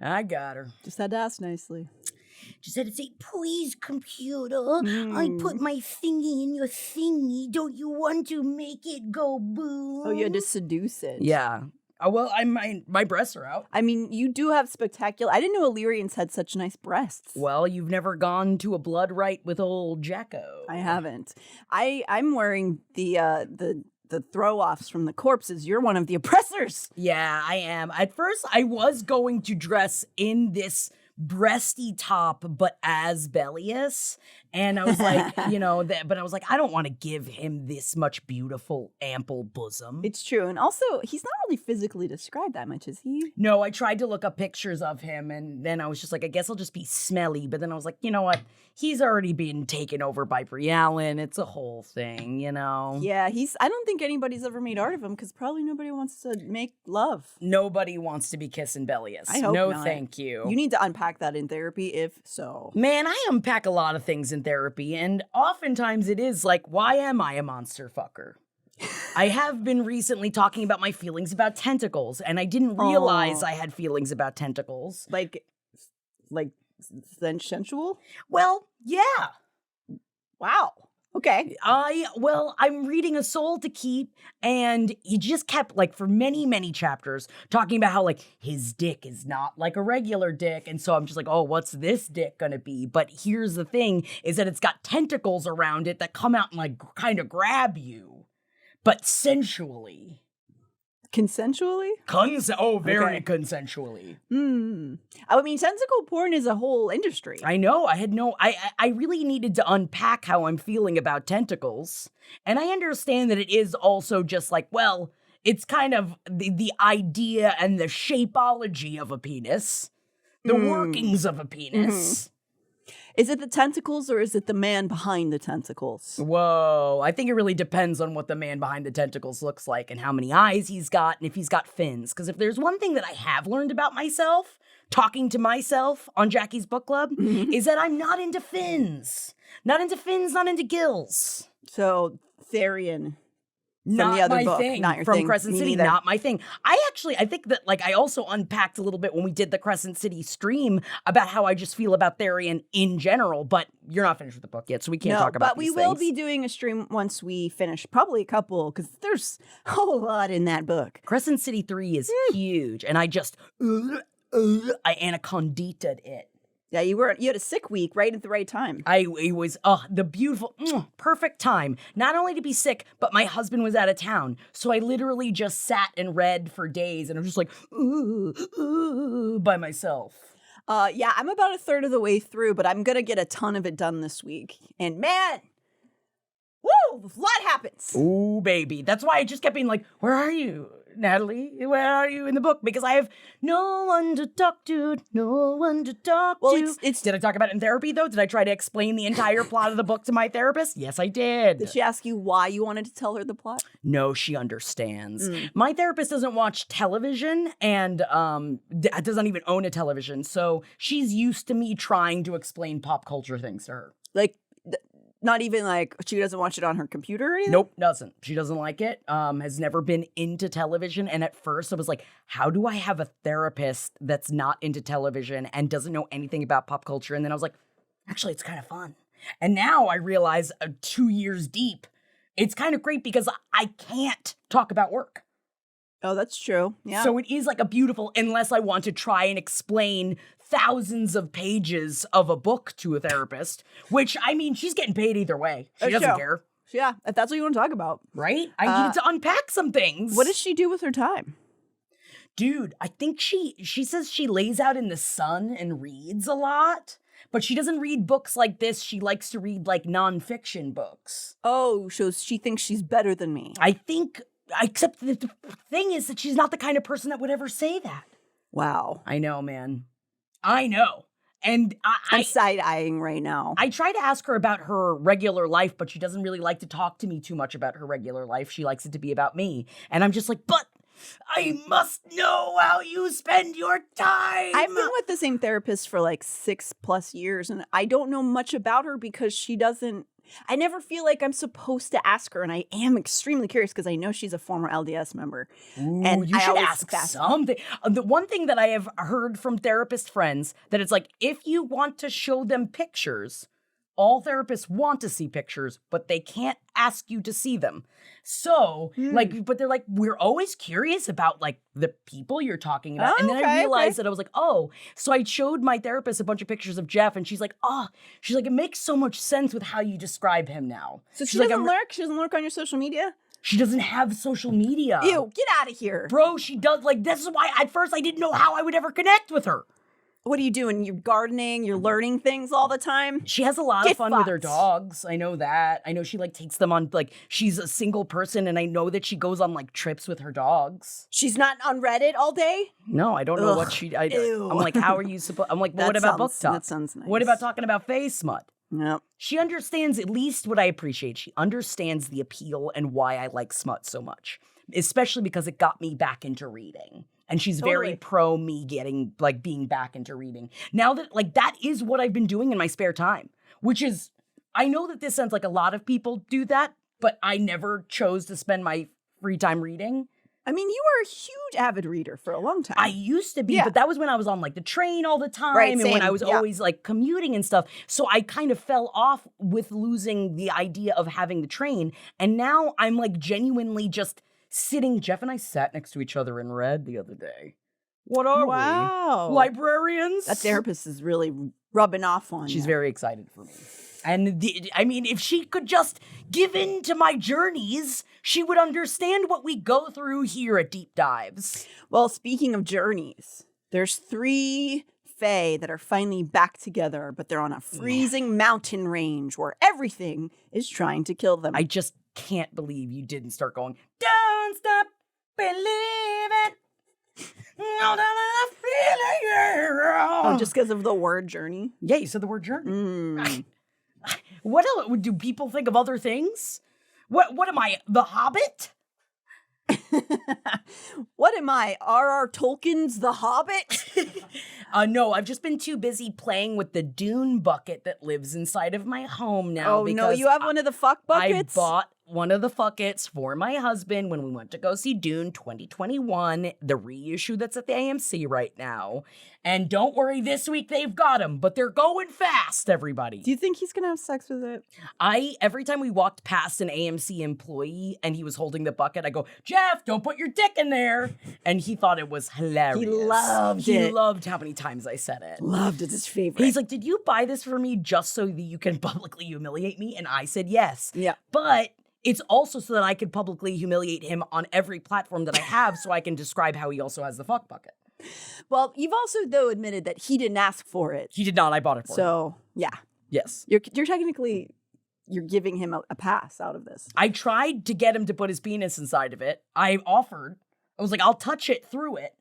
I got her. Just had to ask nicely. Just had to say, please, computer, I put my thingy in your thingy. Don't you want to make it go boom? Oh, you had to seduce it. Yeah. Well, my breasts are out. I mean, you do have spectacular... I didn't know Illyrians had such nice breasts. Well, you've never gone to a Blood Rite with old Jacko. I haven't. I'm wearing the throw-offs from the corpses. You're one of the oppressors. Yeah, I am. At first, I was going to dress in this breasty top, but as Bellius. And I was like, but I was like, I don't want to give him this much beautiful, ample bosom. It's true. And also, he's not really physically described that much, is he? No, I tried to look up pictures of him, and then I was just like, I guess I'll just be smelly. But then I was like, you know what? He's already been taken over by Briallyn. It's a whole thing, Yeah, I don't think anybody's ever made art of him because probably nobody wants to make love. Nobody wants to be kissing Bellius. I hope no, not. thank you. You need to unpack that in therapy, if so. Man, I unpack a lot of things in therapy, and oftentimes it is like, why am I a monster fucker? I have been recently talking about my feelings about tentacles, and I didn't realize I had feelings about tentacles. Like sensual? Well, yeah. Wow. Okay. I'm reading A Soul to Keep, and he just kept, for many, many chapters, talking about how, his dick is not like a regular dick, and so I'm just like, oh, what's this dick gonna be? But here's the thing, is that it's got tentacles around it that come out and, kind of grab you, but sensually. Consensually? Very consensually. I mean, tentacle porn is a whole industry. I know. I really needed to unpack how I'm feeling about tentacles. And I understand that it is also just it's kind of the idea and the shapeology of a penis, the workings of a penis. Mm-hmm. Is it the tentacles or is it the man behind the tentacles? Whoa, I think it really depends on what the man behind the tentacles looks like and how many eyes he's got and if he's got fins. Because if there's one thing that I have learned about myself, talking to myself on Jackie's Book Club, is that I'm not into fins. Not into fins, not into gills. So, Therian. Not the other my book, thing. not your From thing. Crescent City, neither. not my thing. I think that I also unpacked a little bit when we did the Crescent City stream about how I just feel about Therian in general, but you're not finished with the book yet, so we can't talk about these but we will things. be doing a stream once we finish, probably a couple, because there's a whole lot in that book. Crescent City 3 is huge, and I just, I anaconditaed it. Yeah, you had a sick week right at the right time. It was the beautiful, perfect time. Not only to be sick, but my husband was out of town. So I literally just sat and read for days, and I'm just like, by myself. Yeah, I'm about a third of the way through, but I'm going to get a ton of it done this week. And man, woo, a lot happens. Ooh, baby. That's why I just kept being like, where are you, Natalie? Where are you in the book? Because I have no one to talk to, no one to talk to. Did I talk about it in therapy, though? Did I try to explain the entire plot of the book to my therapist? Yes, I did. Did she ask you why you wanted to tell her the plot? No, she understands. My therapist doesn't watch television and doesn't even own a television, so she's used to me trying to explain pop culture things to her. Not even she doesn't watch it on her computer or anything? Nope, doesn't. She doesn't like it, has never been into television. And at first I was like, how do I have a therapist that's not into television and doesn't know anything about pop culture? And then I was like, actually, it's kind of fun. And now I realize 2 years deep, it's kind of great because I can't talk about work. Oh, that's true. Yeah. So it is a beautiful, unless I want to try and explain thousands of pages of a book to a therapist, which, I mean, she's getting paid either way. She doesn't care. Yeah, if that's what you want to talk about. Right? I needed to unpack some things. What does she do with her time? Dude, I think she says she lays out in the sun and reads a lot, but she doesn't read books like this. She likes to read, nonfiction books. Oh, so she thinks she's better than me. I think, except the thing is that she's not the kind of person that would ever say that. Wow. I know, man. I know. And I'm side-eyeing right now. I try to ask her about her regular life, but she doesn't really like to talk to me too much about her regular life. She likes it to be about me. And I'm just like, but I must know how you spend your time. I've been with the same therapist for 6+ years, and I don't know much about her because she doesn't... I never feel like I'm supposed to ask her, and I am extremely curious because I know she's a former LDS member. Ooh, And you I should always ask fast- something. The one thing that I have heard from therapist friends that it's like, if you want to show them pictures, all therapists want to see pictures, but they can't ask you to see them. So, like, but they're like, we're always curious about like the people you're talking about. And then I realized that I was like, oh, so I showed my therapist a bunch of pictures of Jeff, and she's like, it makes so much sense with how you describe him now. So she's she like, doesn't lurk? She doesn't lurk on your social media? She doesn't have social media. Ew, get out of here. Bro, she does. Like, this is why at first I didn't know how I would ever connect with her. What are you doing? You're gardening, you're learning things all the time? She has a lot of fun with her dogs. I know that. I know she like takes them on, like, she's a single person, and I know that she goes on like trips with her dogs. She's not on Reddit all day? No, I don't know what Ew. I'm like, how are you supposed? I'm like, well, what about book talk? That sounds nice. What about talking about face smut? Yep. She understands at least what I appreciate. She understands the appeal and why I like smut so much, especially because it got me back into reading. And she's very pro me being back into reading. Now that, like, that is what I've been doing in my spare time, which is, I know that this sounds like a lot of people do that, but I never chose to spend my free time reading. I mean, you were a huge avid reader for a long time. I used to be, but that was when I was on like the train all the time, and when I was always like commuting and stuff. So I kind of fell off with losing the idea of having the train. And now I'm like genuinely just sitting. Jeff and I sat next to each other and read the other day. What are we? Librarians? That therapist is really rubbing off on you. She's very excited for me. And I mean, if she could just give in to my journeys, she would understand what we go through here at Deep Dives. Well, speaking of journeys, there's 3 Fae that are finally back together, but they're on a freezing mountain range where everything is trying to kill them. I just can't believe you didn't start going, don't stop believing. No, Oh, just because of the word journey? Yeah, you said the word journey. What else? Do people think of other things? What am I, The Hobbit? What am I, R.R. Tolkien's The Hobbit? No, I've just been too busy playing with the Dune bucket that lives inside of my home now. Oh, no, you have one of the fuck buckets? I bought one of the buckets for my husband when we went to go see Dune 2021, the reissue that's at the AMC right now. And don't worry, this week they've got them, but they're going fast, everybody. Do you think he's going to have sex with it? Every time we walked past an AMC employee and he was holding the bucket, I go, Jeff, don't put your dick in there. And he thought it was hilarious. He loved it. He loved how many times I said it. Loved it. His favorite. He's like, did you buy this for me just so that you can publicly humiliate me? And I said yes. Yeah. But it's also so that I could publicly humiliate him on every platform that I have so I can describe how he also has the fuck bucket. Well, you've also, though, admitted that he didn't ask for it. He did not. I bought it for him. So, yeah. Yes. You're technically, you're giving him a pass out of this. I tried to get him to put his penis inside of it. I offered. I was like, I'll touch it through it.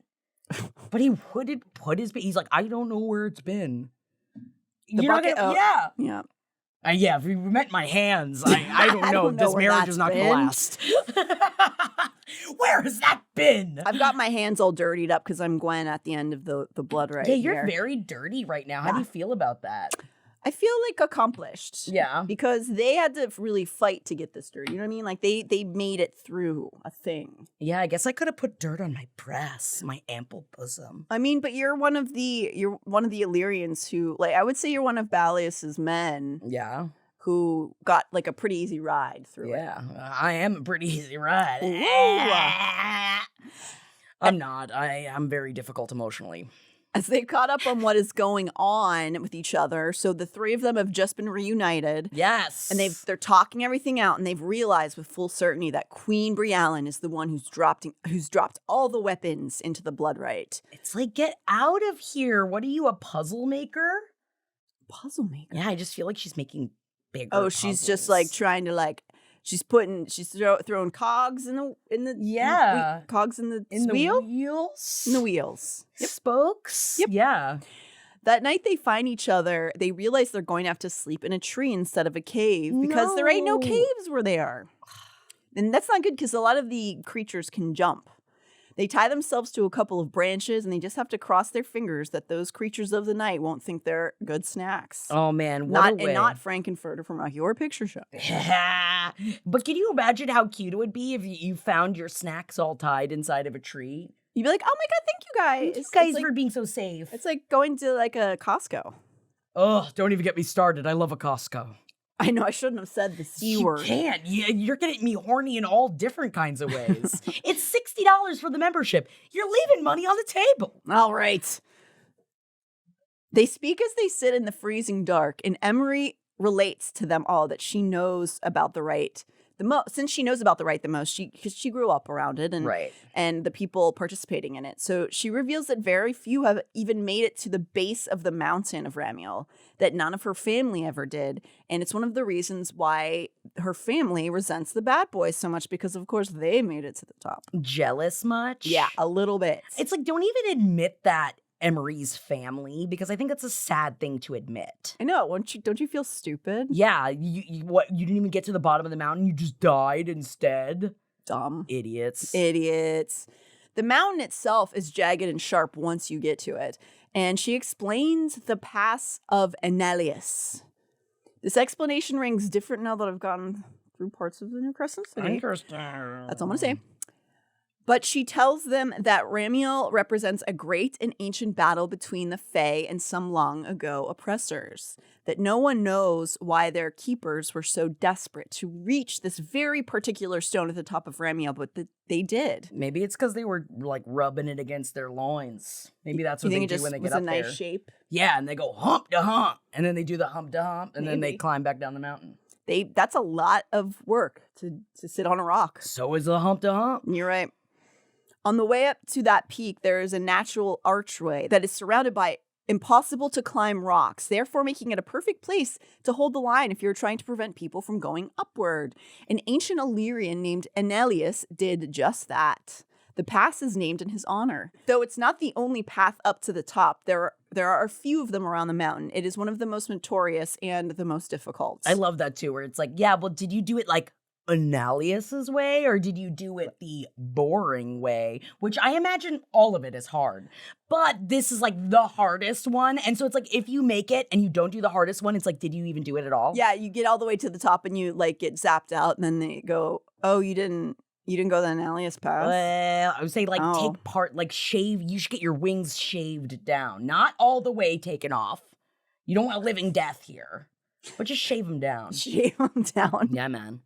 But he wouldn't put his, he's like, I don't know where it's been. The bucket? Yeah. Yeah. Yeah, if you met my hands, I don't know. This marriage is not going to last. Where has that been? I've got my hands all dirtied up because I'm Gwen at the end of the Blood Rite. Yeah, you're very dirty right now. How do you feel about that? I feel like accomplished. Yeah. Because they had to really fight to get this dirty. You know what I mean? Like they made it through a thing. Yeah, I guess I could have put dirt on my breasts, my ample bosom. I mean, but you're one of the Illyrians who, like, I would say you're one of Balius's men. Yeah. Who got like a pretty easy ride through it. Yeah, I am a pretty easy ride. I'm not. I'm very difficult emotionally. As they've caught up on what is going on with each other, so the 3 of them have just been reunited. Yes. And they're talking everything out, and they've realized with full certainty that Queen Briallyn is the one who's dropped all the weapons into the Blood Rite. It's like, get out of here. What are you, a puzzle maker? Puzzle maker? Yeah, I just feel like she's making bigger puzzles. She's just like trying to like she's throwing cogs in the cogs in the wheels. In the wheels. Yep. Spokes. Yep. Yeah. That night they find each other, they realize they're going to have to sleep in a tree instead of a cave because there ain't no caves where they are. And that's not good because a lot of the creatures can jump. They tie themselves to a couple of branches, and they just have to cross their fingers that those creatures of the night won't think they're good snacks. Oh man, what a way. And not Frankenfurter from Rocky Horror Picture Show. But can you imagine how cute it would be if you found your snacks all tied inside of a tree? You'd be like, oh my God, thank you guys. Thank you guys like, for being so safe. It's like going to like a Costco. Oh, don't even get me started. I love a Costco. I know, I shouldn't have said the C word. You can't. You're getting me horny in all different kinds of ways. It's $60 for the membership. You're leaving money on the table. All right. They speak as they sit in the freezing dark, and Emery relates to them all that she knows about the rite the most. Since she knows about the rite the most, because she grew up around it and the people participating in it. So she reveals that very few have even made it to the base of the mountain of Ramiel, that none of her family ever did. And it's one of the reasons why her family resents the bad boys so much, because of course they made it to the top. Jealous much? Yeah, a little bit. It's like, don't even admit that Emery's family, because I think that's a sad thing to admit. I know. Don't you feel stupid? Yeah, you didn't even get to the bottom of the mountain. You just died instead. Dumb. Idiots. The mountain itself is jagged and sharp once you get to it. And she explains the pass of Annelius. This explanation rings different now that I've gone through parts of the New Crescent City. Interesting. That's all I'm going to say. But she tells them that Ramiel represents a great and ancient battle between the Fae and some long ago oppressors. That no one knows why their keepers were so desperate to reach this very particular stone at the top of Ramiel, but they did. Maybe it's because they were like rubbing it against their loins. Maybe that's what they do when they get up there. It was a nice shape. Yeah, and they go hump to hump, and then they do the hump to hump, and then they climb back down the mountain. That's a lot of work to sit on a rock. So is a hump to hump. You're right. On the way up to that peak, there is a natural archway that is surrounded by impossible to climb rocks, therefore making it a perfect place to hold the line if you're trying to prevent people from going upward. An ancient Illyrian named Annelius did just that. The pass is named in his honor. Though it's not the only path up to the top, there are a few of them around the mountain. It is one of the most notorious and the most difficult. I love that too, where it's like, yeah, well, did you do it like Annelius's way, or did you do it the boring way? Which I imagine all of it is hard, but this is like the hardest one. And so it's like, if you make it and you don't do the hardest one, it's like, did you even do it at all? Yeah, you get all the way to the top and you like get zapped out, and then they go, oh, you didn't go the Annelius pass? Well, I would say like take part, like shave. You should get your wings shaved down, not all the way taken off. You don't want a living death here, but just shave them down. Shave them down. Yeah, man.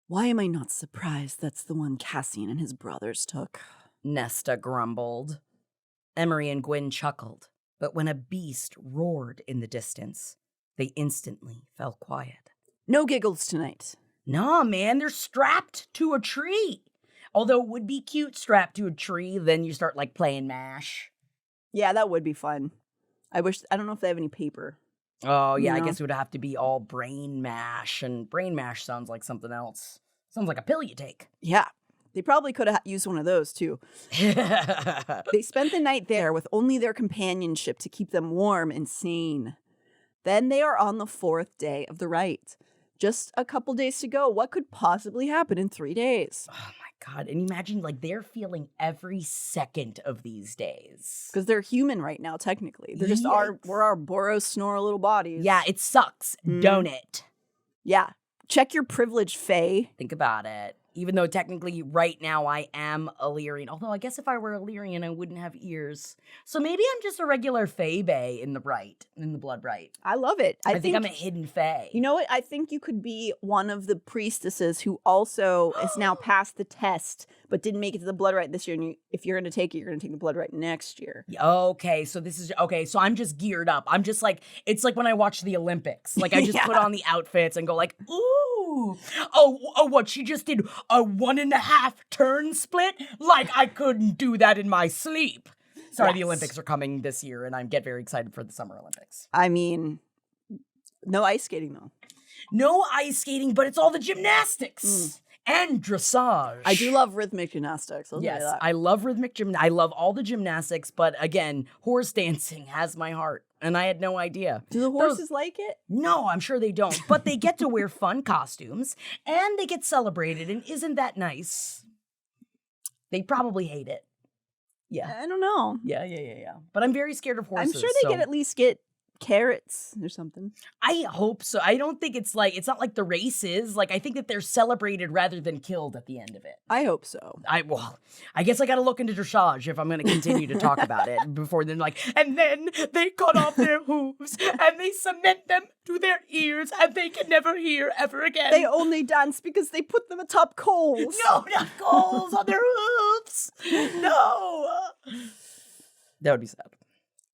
Why am I not surprised that's the one Cassian and his brothers took? Nesta grumbled. Emery and Gwyn chuckled, but when a beast roared in the distance, they instantly fell quiet. No giggles tonight. Nah, man, they're strapped to a tree. Although it would be cute strapped to a tree, then you start like playing MASH. Yeah, that would be fun. I don't know if they have any paper. Oh, yeah, I guess it would have to be all brain mash, and brain mash sounds like something else. Sounds like a pill you take. Yeah, they probably could have used one of those, too. They spent the night there with only their companionship to keep them warm and sane. Then they are on the 4th day of the rite. Just a couple days to go. What could possibly happen in 3 days? Oh, my God. And imagine, like, they're feeling every second of these days. Because they're human right now, technically. They're just we're our Boros snore little bodies. Yeah, it sucks, don't it? Yeah. Check your privilege, Faye. Think about it. Even though technically right now I am Illyrian. Although I guess if I were Illyrian, I wouldn't have ears. So maybe I'm just a regular Fae Bae in the Blood Rite. I love it. I think I'm a hidden Fae. You know what? I think you could be one of the priestesses who also is now passed the test, but didn't make it to the Blood Rite this year. And if you're going to take it, you're going to take the Blood Rite next year. Okay, so so I'm just geared up. I'm just like, it's like when I watch the Olympics. Like I just put on the outfits and go like, ooh. Oh, what? She just did a 1.5 turn split? Like I couldn't do that in my sleep. Sorry, The Olympics are coming this year, and I get very excited for the Summer Olympics. I mean, no ice skating, though. No ice skating, but it's all the gymnastics. And dressage. I do love rhythmic gymnastics. Yes, I love rhythmic gymnastics. I love all the gymnastics, but again, horse dancing has my heart, and I had no idea. Do the horses like it? No, I'm sure they don't, but they get to wear fun costumes, and they get celebrated, and isn't that nice? They probably hate it. Yeah. I don't know. Yeah. But I'm very scared of horses. I'm sure they at least get carrots or something. I hope so. I don't think it's not like the races. Like, I think that they're celebrated rather than killed at the end of it. I hope so. I guess I got to look into dressage if I'm going to continue to talk about it before then. Like, and then they cut off their hooves and they cement them to their ears and they can never hear ever again. They only dance because they put them atop coals. No, not coals on their hooves. No. That would be sad.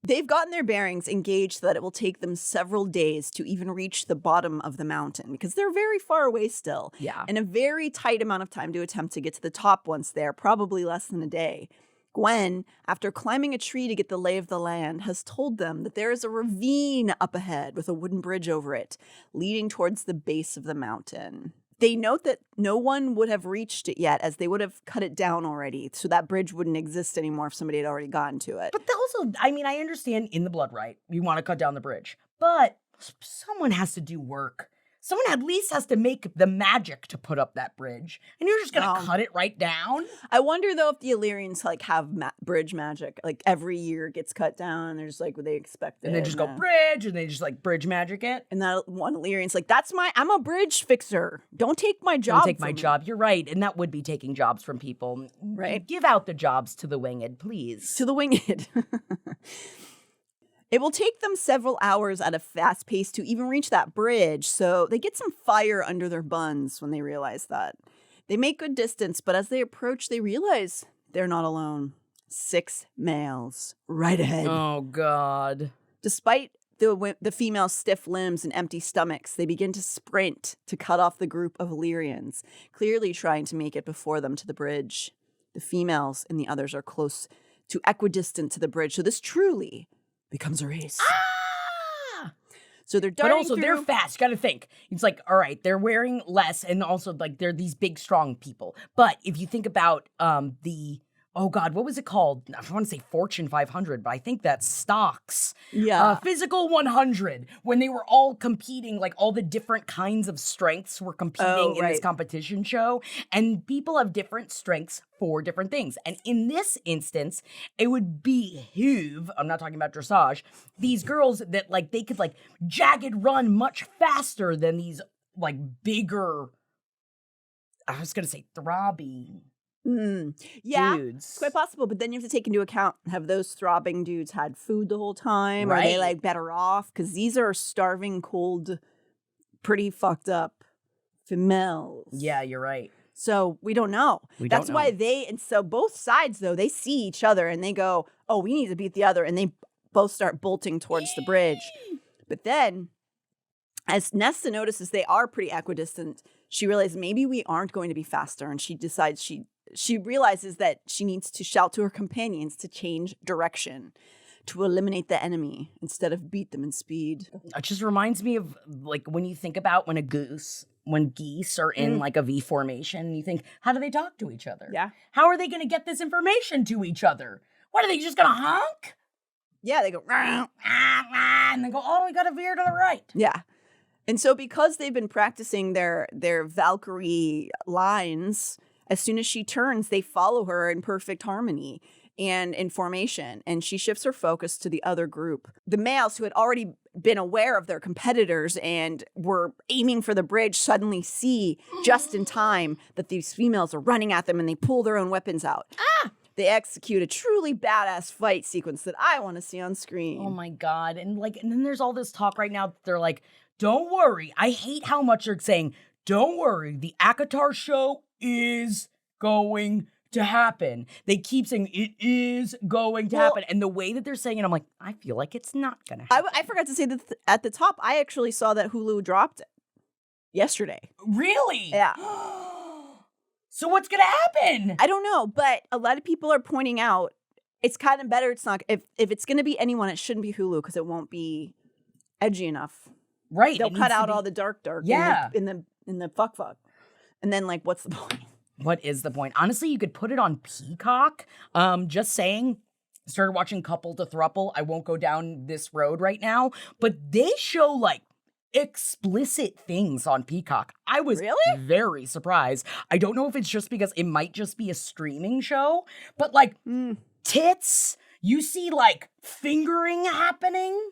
They've gotten their bearings engaged so that it will take them several days to even reach the bottom of the mountain because they're very far away still. Yeah. And a very tight amount of time to attempt to get to the top once there, probably less than a day. Gwen, after climbing a tree to get the lay of the land, has told them that there is a ravine up ahead with a wooden bridge over it, leading towards the base of the mountain. They note that no one would have reached it yet as they would have cut it down already, so that bridge wouldn't exist anymore if somebody had already gotten to it. But also, I mean, I understand in the Blood Rite, you want to cut down the bridge, but someone has to do work. Someone at least has to make the magic to put up that bridge. And you're just going to cut it right down? I wonder, though, if the Illyrians, like, have bridge magic. Like, every year it gets cut down, and they're just like, what they expect it. And they just go, bridge, and they just, like, bridge magic it. And that one Illyrian's like, I'm a bridge fixer. Don't take my job. Don't take my job. You're right. And that would be taking jobs from people. Right. Give out the jobs to the winged, please. To the winged. It will take them several hours at a fast pace to even reach that bridge, so they get some fire under their buns when they realize that. They make good distance, but as they approach, they realize they're not alone. 6 males right ahead. Oh, God. Despite the female's stiff limbs and empty stomachs, they begin to sprint to cut off the group of Illyrians, clearly trying to make it before them to the bridge. The females and the others are close to equidistant to the bridge, so this truly becomes a race. So they're darting But also, through. they're fast. You gotta think. It's like, all right, they're wearing less, and also, like, they're these big, strong people. But if you think about oh God, what was it called? I want to say Fortune 500, but I think that's stocks. Yeah. Physical 100, when they were all competing, like all the different kinds of strengths were competing in this competition show. And people have different strengths for different things. And in this instance, it would behoove, I'm not talking about dressage, these girls that like they could like jagged run much faster than these like bigger, I was going to say throbby. Yeah, dudes. it's quite possible. But then you have to take into account, have those throbbing dudes had food the whole time? Right. Are they like better off? Because these are starving, cold, pretty fucked up females. Yeah, you're right. So we don't know. That's why so both sides, though, they see each other and they go, oh, we need to beat the other. And they both start bolting towards the bridge. But then, as Nesta notices they are pretty equidistant, she realizes maybe we aren't going to be faster. And she decides she realizes that she needs to shout to her companions to change direction, to eliminate the enemy instead of beat them in speed. It just reminds me of like when you think about when geese are in like a V formation, you think, how do they talk to each other? Yeah. How are they going to get this information to each other? What, are they just going to honk? Yeah, they go, rah, And they go, oh, we got to veer to the right. yeah. And so because they've been practicing their Valkyrie lines, as soon as she turns, they follow her in perfect harmony and in formation. And she shifts her focus to the other group. The males who had already been aware of their competitors and were aiming for the bridge suddenly see just in time that these females are running at them and they pull their own weapons out. They execute a truly badass fight sequence that I want to see on screen. Oh my God. And then there's all this talk right now that they're like, don't worry. I hate how much they're saying, don't worry. The ACOTAR show is going to happen. They keep saying it is going to happen. And the way that they're saying it, I'm like, I feel like it's not going to happen. I forgot to say that at the top, I actually saw that Hulu dropped it yesterday. Really? Yeah. So what's going to happen? I don't know, but a lot of people are pointing out it's kind of better. It's not, if it's going to be anyone, it shouldn't be Hulu because it won't be edgy enough. Right. They'll cut out all the dark Yeah. in the fuck. And then like, what's the point? What is the point? Honestly, you could put it on Peacock. Just saying, started watching Couple to Thruple. I won't go down this road right now, but they show like explicit things on Peacock. I was Really? very surprised. I don't know if it's just because it might just be a streaming show, but like tits, you see like fingering happening.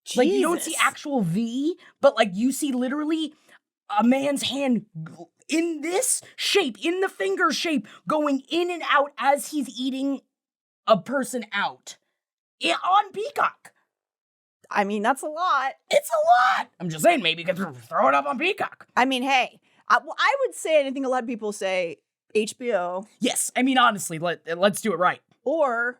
Jesus. Like you don't see actual V, but like you see literally a man's hand in this shape, in the finger shape, going in and out as he's eating a person out. On Peacock. I mean, that's a lot. It's a lot. I'm just saying, maybe you could throw it up on Peacock. I mean, hey, I would say anything a lot of people say HBO. Yes, I mean, honestly, let's do it right. Or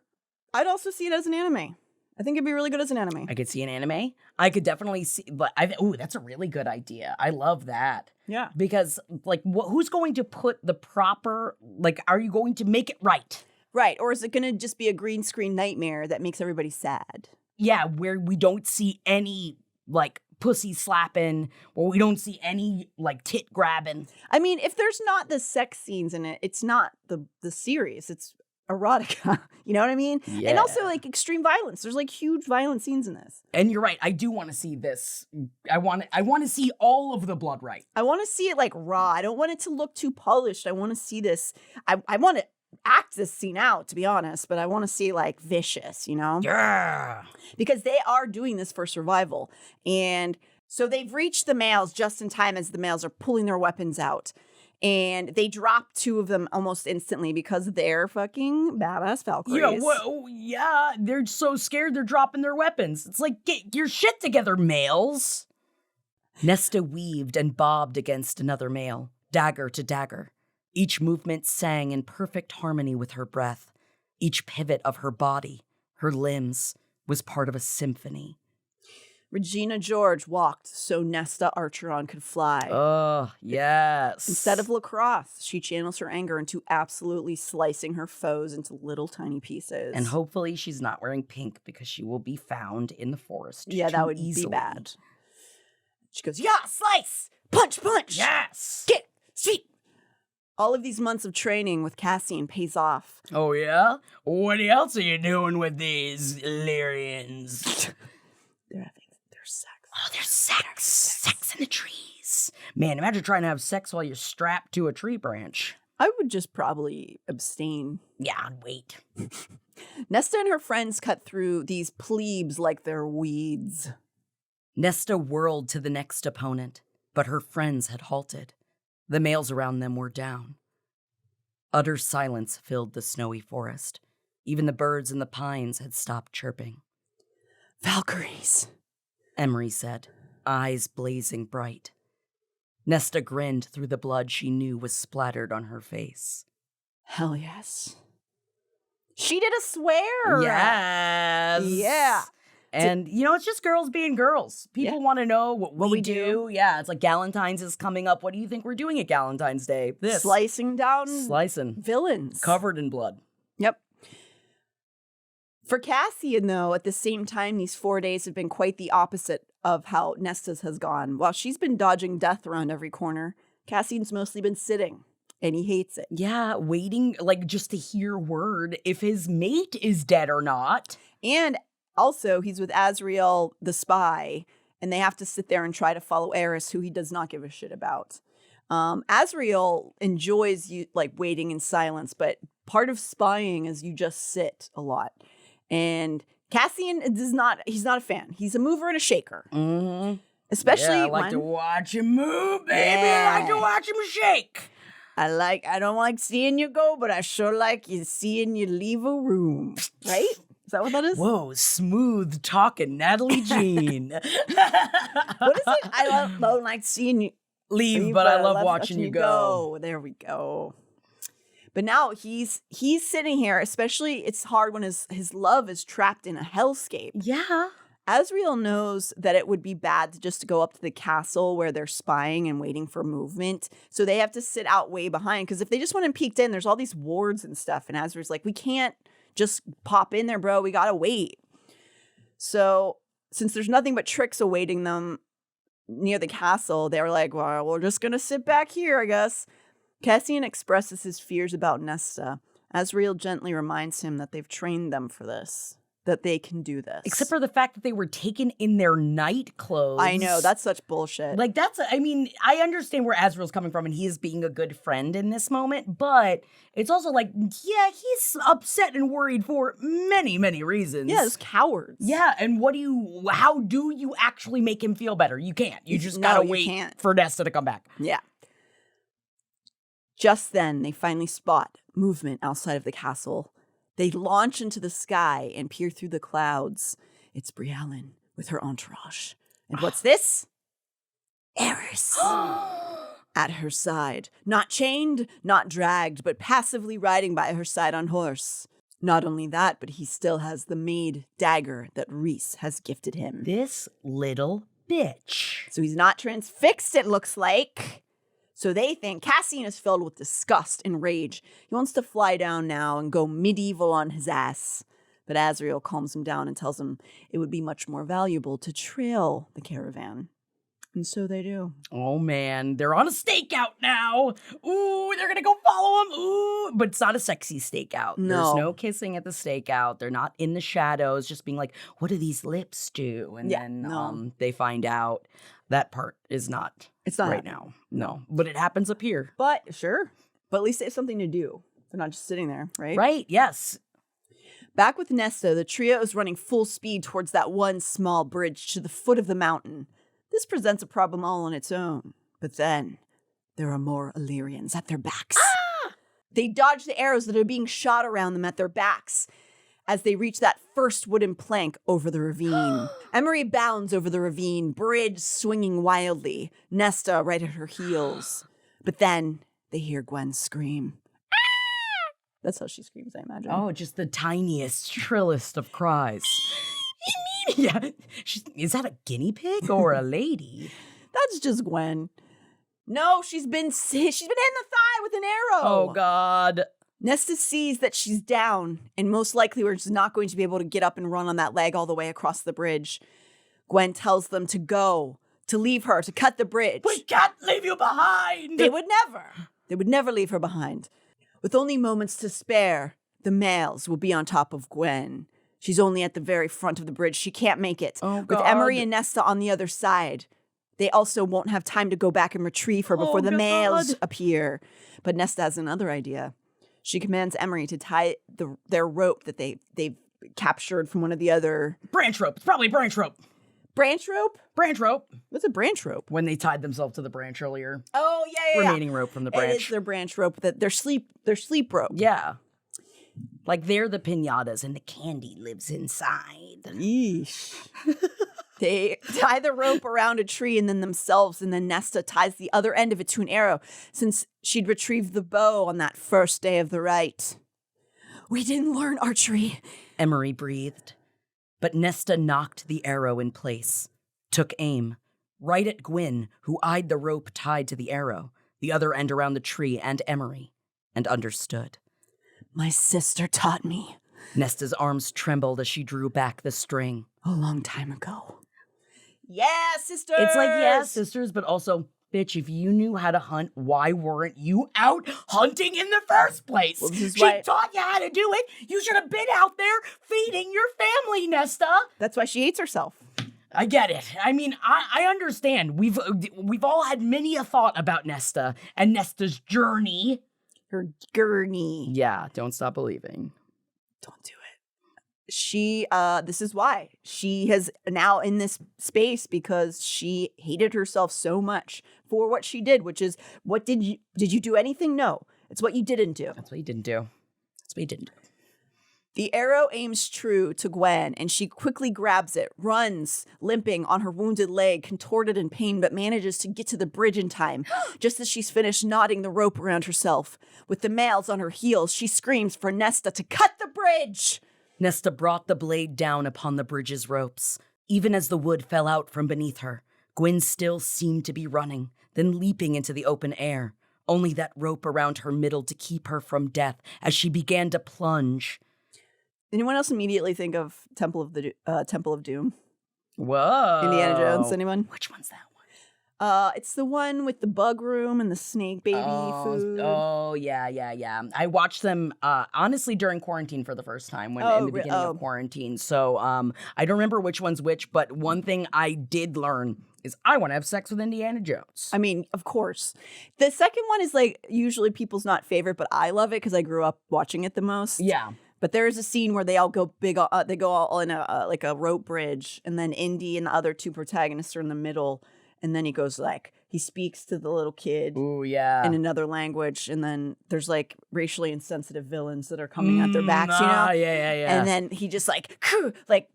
I'd also see it as an anime. I think it'd be really good as an anime. I could see an anime. I could definitely see, but that's a really good idea. I love that. Yeah. Because, like, who's going to put the proper, like, are you going to make it right? Right. Or is it going to just be a green screen nightmare that makes everybody sad? Yeah, where we don't see any, like, pussy slapping, or we don't see any, like, tit grabbing. I mean, if there's not the sex scenes in it, it's not the series. It's erotica. You know what I mean? Yeah. And also, like, extreme violence. There's, like, huge violent scenes in this. And you're right. I do want to see this. I want to see all of the Blood Rite. I want to see it, like, raw. I don't want it to look too polished. I want to see this. I want to act this scene out, to be honest, but I want to see, like, vicious, you know? Yeah. Because they are doing this for survival. And so they've reached the males just in time as the males are pulling their weapons out. And they drop two of them almost instantly because they're fucking badass Valkyries. Yeah, yeah, they're so scared they're dropping their weapons. It's like, get your shit together, males. Nesta weaved and bobbed against another male, dagger to dagger. Each movement sang in perfect harmony with her breath. Each pivot of her body, her limbs, was part of a symphony. Regina George walked so Nesta Archeron could fly. Oh, yes. Instead of lacrosse, she channels her anger into absolutely slicing her foes into little tiny pieces. And hopefully she's not wearing pink because she will be found in the forest. Yeah, that would easily. be bad. She goes, yeah, slice! Punch, punch! Yes! Get, sweet! All of these months of training with Cassian pays off. Oh, yeah? What else are you doing with these Lyrians? They're sex. Oh, there's sex. Sex in the trees. Man, imagine trying to have sex while you're strapped to a tree branch. I would just probably abstain. Yeah, I'd wait. Nesta and her friends cut through these plebes like they're weeds. Nesta whirled to the next opponent, but her friends had halted. The males around them were down. Utter silence filled the snowy forest. Even the birds in the pines had stopped chirping. Valkyries, Emery said, eyes blazing bright. Nesta grinned through the blood she knew was splattered on her face. Hell yes. She did a swear. Yes. Yeah. And, it's just girls being girls. People want to know what we do. Yeah, it's like Galentine's is coming up. What do you think we're doing at Galentine's Day? This. Slicing down villains. Covered in blood. Yep. For Cassian, though, at the same time, these 4 days have been quite the opposite of how Nesta's has gone. While she's been dodging death around every corner, Cassian's mostly been sitting, and he hates it. Yeah, waiting, like, just to hear word if his mate is dead or not. And also, he's with Azrael, the spy, and they have to sit there and try to follow Eris, who he does not give a shit about. Azrael enjoys waiting in silence, but part of spying is you just sit a lot. And Cassian he's not a fan. He's a mover and a shaker. Mm-hmm. Especially I like to watch him move, baby. Yeah. I like to watch him shake. I don't like seeing you go, but I sure like seeing you leave a room. Right? Is that what that is? Whoa, smooth talking, Natalie Jean. What is it? I don't like seeing you leave, but I love watching you go. There we go. But now he's sitting here, especially it's hard when his love is trapped in a hellscape. Yeah. Azrael knows that it would be bad just to go up to the castle where they're spying and waiting for movement. So they have to sit out way behind, because if they just went and peeked in, there's all these wards and stuff. And Azrael's like, we can't just pop in there, bro. We got to wait. So since there's nothing but tricks awaiting them near the castle, they were like, well, we're just going to sit back here, I guess. Cassian expresses his fears about Nesta. Azrael gently reminds him that they've trained them for this. that they can do this. Except for the fact that they were taken in their night clothes. I know, that's such bullshit. Like, I understand where Azrael's coming from and he is being a good friend in this moment, but it's also like, yeah, he's upset and worried for many, many reasons. Yeah, it's cowards. Yeah, and how do you actually make him feel better? You can't. You just gotta wait for Nesta to come back. Yeah. Just then, they finally spot movement outside of the castle. They launch into the sky and peer through the clouds. It's Briallyn with her entourage. And what's this? Eris. At her side. Not chained, not dragged, but passively riding by her side on horse. Not only that, but he still has the made dagger that Rhys has gifted him. This little bitch. So he's not transfixed, it looks like. So they think Cassian is filled with disgust and rage. He wants to fly down now and go medieval on his ass. But Azrael calms him down and tells him it would be much more valuable to trail the caravan. And so they do. Oh, man. They're on a stakeout now. Ooh, they're going to go follow him. Ooh. But it's not a sexy stakeout. No. There's no kissing at the stakeout. They're not in the shadows, just being like, what do these lips do? And then they find out that part is not. It's not right now. No. But it happens up here. But, sure. But at least they have something to do. They're not just sitting there, right? Right, yes. Back with Nesta, the trio is running full speed towards that one small bridge to the foot of the mountain. This presents a problem all on its own. But then, there are more Illyrians at their backs. They dodge the arrows that are being shot around them at their backs as they reach that first wooden plank over the ravine. Emery bounds over the ravine, bridge swinging wildly, Nesta right at her heels. But then, they hear Gwen scream. That's how she screams, I imagine. Oh, just the tiniest, shrillest of cries. Yeah. Is that a guinea pig or a lady? That's just Gwen. No, she's been hit in the thigh with an arrow. Oh, God. Nesta sees that she's down, and most likely we're just not going to be able to get up and run on that leg all the way across the bridge. Gwen tells them to go, to leave her, to cut the bridge. We can't leave you behind. They would never leave her behind. With only moments to spare, the males will be on top of Gwen. She's only at the very front of the bridge. She can't make it. Oh, God. With Emery and Nesta on the other side, they also won't have time to go back and retrieve her before the males appear. But Nesta has another idea. She commands Emery to tie their rope that they've captured from one of the other... Branch rope. It's probably branch rope. Branch rope? Branch rope. What's a branch rope? When they tied themselves to the branch earlier. Oh, yeah. Remaining rope from the branch. It is their branch rope. Their sleep rope. Yeah. Like they're the piñatas and the candy lives inside. Yeesh. They tie the rope around a tree and then Nesta ties the other end of it to an arrow since she'd retrieved the bow on that first day of the rite. We didn't learn archery, Emery breathed. But Nesta knocked the arrow in place, took aim, right at Gwyn, who eyed the rope tied to the arrow, the other end around the tree and Emery, and understood. My sister taught me. Nesta's arms trembled as she drew back the string. A long time ago. Yeah, sisters! It's like, yeah, sisters, but also, bitch, if you knew how to hunt, why weren't you out hunting in the first place? Well, she taught you how to do it. You should have been out there feeding your family, Nesta. That's why she hates herself. I get it. I mean, I understand. We've all had many a thought about Nesta and Nesta's journey. Her gurney. Yeah, don't stop believing. Don't do it. This is why. She has now in this space because she hated herself so much for what she did, which is, did you do anything? No. It's what you didn't do. That's what you didn't do. That's what you didn't do. The arrow aims true to Gwen, and she quickly grabs it, runs, limping on her wounded leg, contorted in pain, but manages to get to the bridge in time, just as she's finished knotting the rope around herself. With the males on her heels, she screams for Nesta to cut the bridge! Nesta brought the blade down upon the bridge's ropes. Even as the wood fell out from beneath her, Gwen still seemed to be running, then leaping into the open air, only that rope around her middle to keep her from death as she began to plunge. Anyone else immediately think of Temple of Doom? Whoa. Indiana Jones, anyone? Which one's that It's the one with the bug room and the snake baby food. Oh, yeah. I watched them honestly during quarantine for the first time when in the beginning of quarantine. So I don't remember which one's which, but one thing I did learn is I want to have sex with Indiana Jones. I mean, of course. The second one is like usually people's not favorite, but I love it because I grew up watching it the most. Yeah. But there's a scene where they all go big. They go all in a like a rope bridge, and then Indy and the other two protagonists are in the middle. And then he goes like, he speaks to the little kid in another language. And then there's like racially insensitive villains that are coming at their backs, you know? Yeah. And then he just like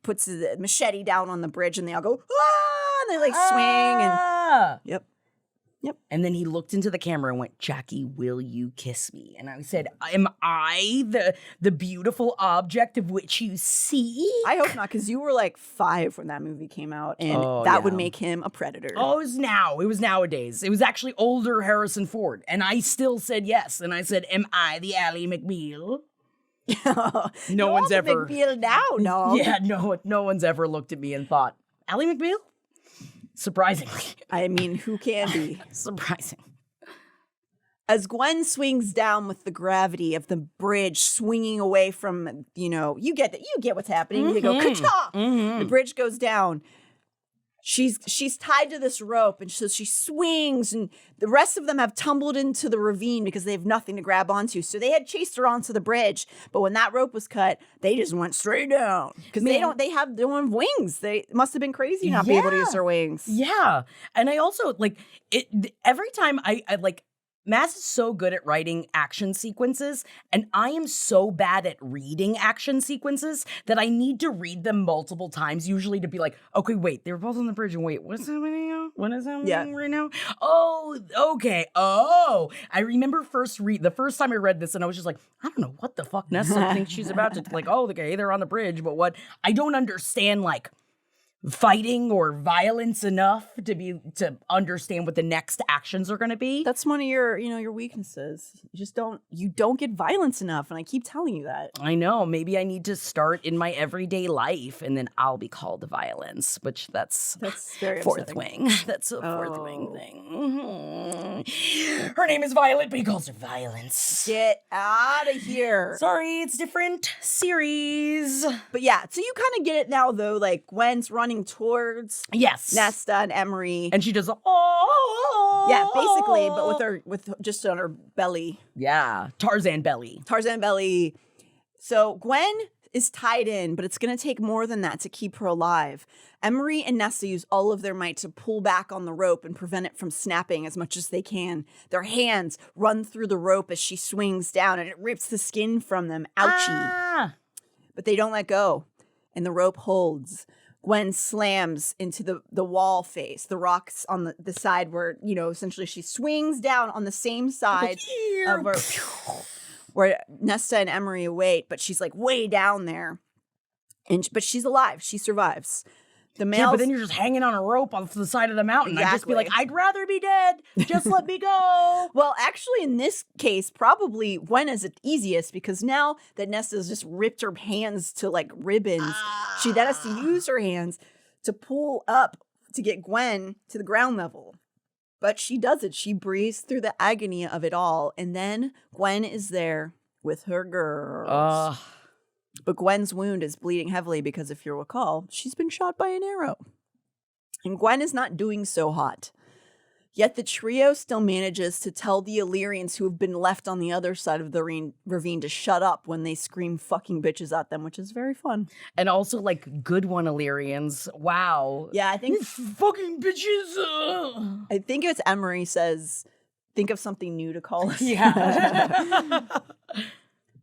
puts the machete down on the bridge and they all go, and they like swing. And Yep. And then he looked into the camera and went, Jackie, will you kiss me? And I said, am I the beautiful object of which you see? I hope not, because you were like 5 when that movie came out, and that would make him a predator. Oh, it was nowadays. It was actually older Harrison Ford. And I still said yes. And I said, am I the Ally McBeal? No one's ever. McBeal now, no. Yeah, no one's ever looked at me and thought, Ally McBeal? Surprisingly. I mean, who can be? Surprising. As Gwen swings down with the gravity of the bridge swinging away from, you get what's happening. They go, ka-cha! The bridge goes down. She's tied to this rope, and so she swings, and the rest of them have tumbled into the ravine because they have nothing to grab onto. So they had chased her onto the bridge, but when that rope was cut, they just went straight down because they don't have wings. They must have been crazy not be able to use their wings. Yeah, and I also every time I Mass is so good at writing action sequences, and I am so bad at reading action sequences that I need to read them multiple times, usually to be like, okay, wait, they were both on the bridge, and wait, what's happening now? What is happening right now? Oh, okay. Oh, I remember the first time I read this, and I was just like, I don't know what the fuck Nesta thinks she's about to, okay, they're on the bridge, but what? I don't understand, fighting or violence enough to understand what the next actions are going to be. That's one of your weaknesses. You don't get violence enough, and I keep telling you that. I know. Maybe I need to start in my everyday life, and then I'll be called violence, which that's very fourth upsetting. wing. That's a fourth wing thing. Mm-hmm. Her name is Violet, but he calls her Violence. Get out of here. Sorry, it's different series. But yeah, so you kind of get it now, though. Like Gwen's running towards Nesta and Emery, and she does basically, but with just on her belly. Yeah, Tarzan belly. So Gwen is tied in, but it's going to take more than that to keep her alive. Emery and Nesta use all of their might to pull back on the rope and prevent it from snapping as much as they can. Their hands run through the rope as she swings down, and it rips the skin from them. Ouchie. But they don't let go, and the rope holds. Gwen slams into the wall face, the rocks on the side where, essentially she swings down on the same side of where Nesta and Emery await, but she's way down there. But she's alive. She survives. The males, yeah, but then you're just hanging on a rope off the side of the mountain. Exactly. I'd just be like, I'd rather be dead. Just let me go. Well, actually, in this case, probably Gwen is the easiest because now that Nesta's just ripped her hands to ribbons, she then has to use her hands to pull up to get Gwen to the ground level. But she does it. She breathes through the agony of it all. And then Gwen is there with her girls. But Gwen's wound is bleeding heavily because, if you recall, she's been shot by an arrow. And Gwen is not doing so hot. Yet the trio still manages to tell the Illyrians who have been left on the other side of the ravine to shut up when they scream fucking bitches at them, which is very fun. And also, good one Illyrians. Wow. Yeah, I think... fucking bitches! I think it's Emery says, think of something new to call us. Yeah.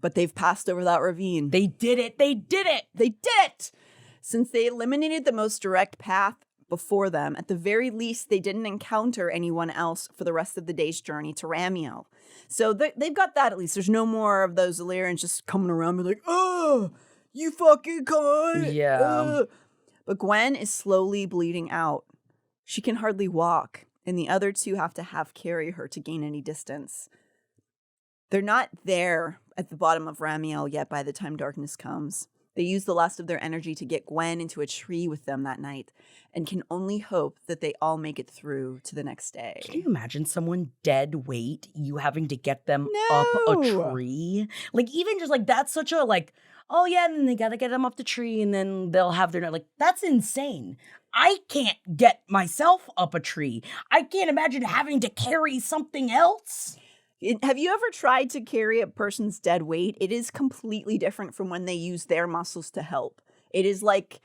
But they've passed over that ravine. They did it! Since they eliminated the most direct path before them, at the very least, they didn't encounter anyone else for the rest of the day's journey to Ramiel. So they've got that at least. There's no more of those Illyrians just coming around and oh, you fucking cunt! Yeah. But Gwen is slowly bleeding out. She can hardly walk, and the other two have to half carry her to gain any distance. They're not there at the bottom of Ramiel yet by the time darkness comes. They use the last of their energy to get Gwen into a tree with them that night and can only hope that they all make it through to the next day. Can you imagine someone dead weight, you having to get them up a tree? Like, even just like, that's such a like, oh yeah, and then they gotta get them up the tree and then they'll have their, like, that's insane. I can't get myself up a tree. I can't imagine having to carry something else. Have you ever tried to carry a person's dead weight? It is completely different from when they use their muscles to help. It is like,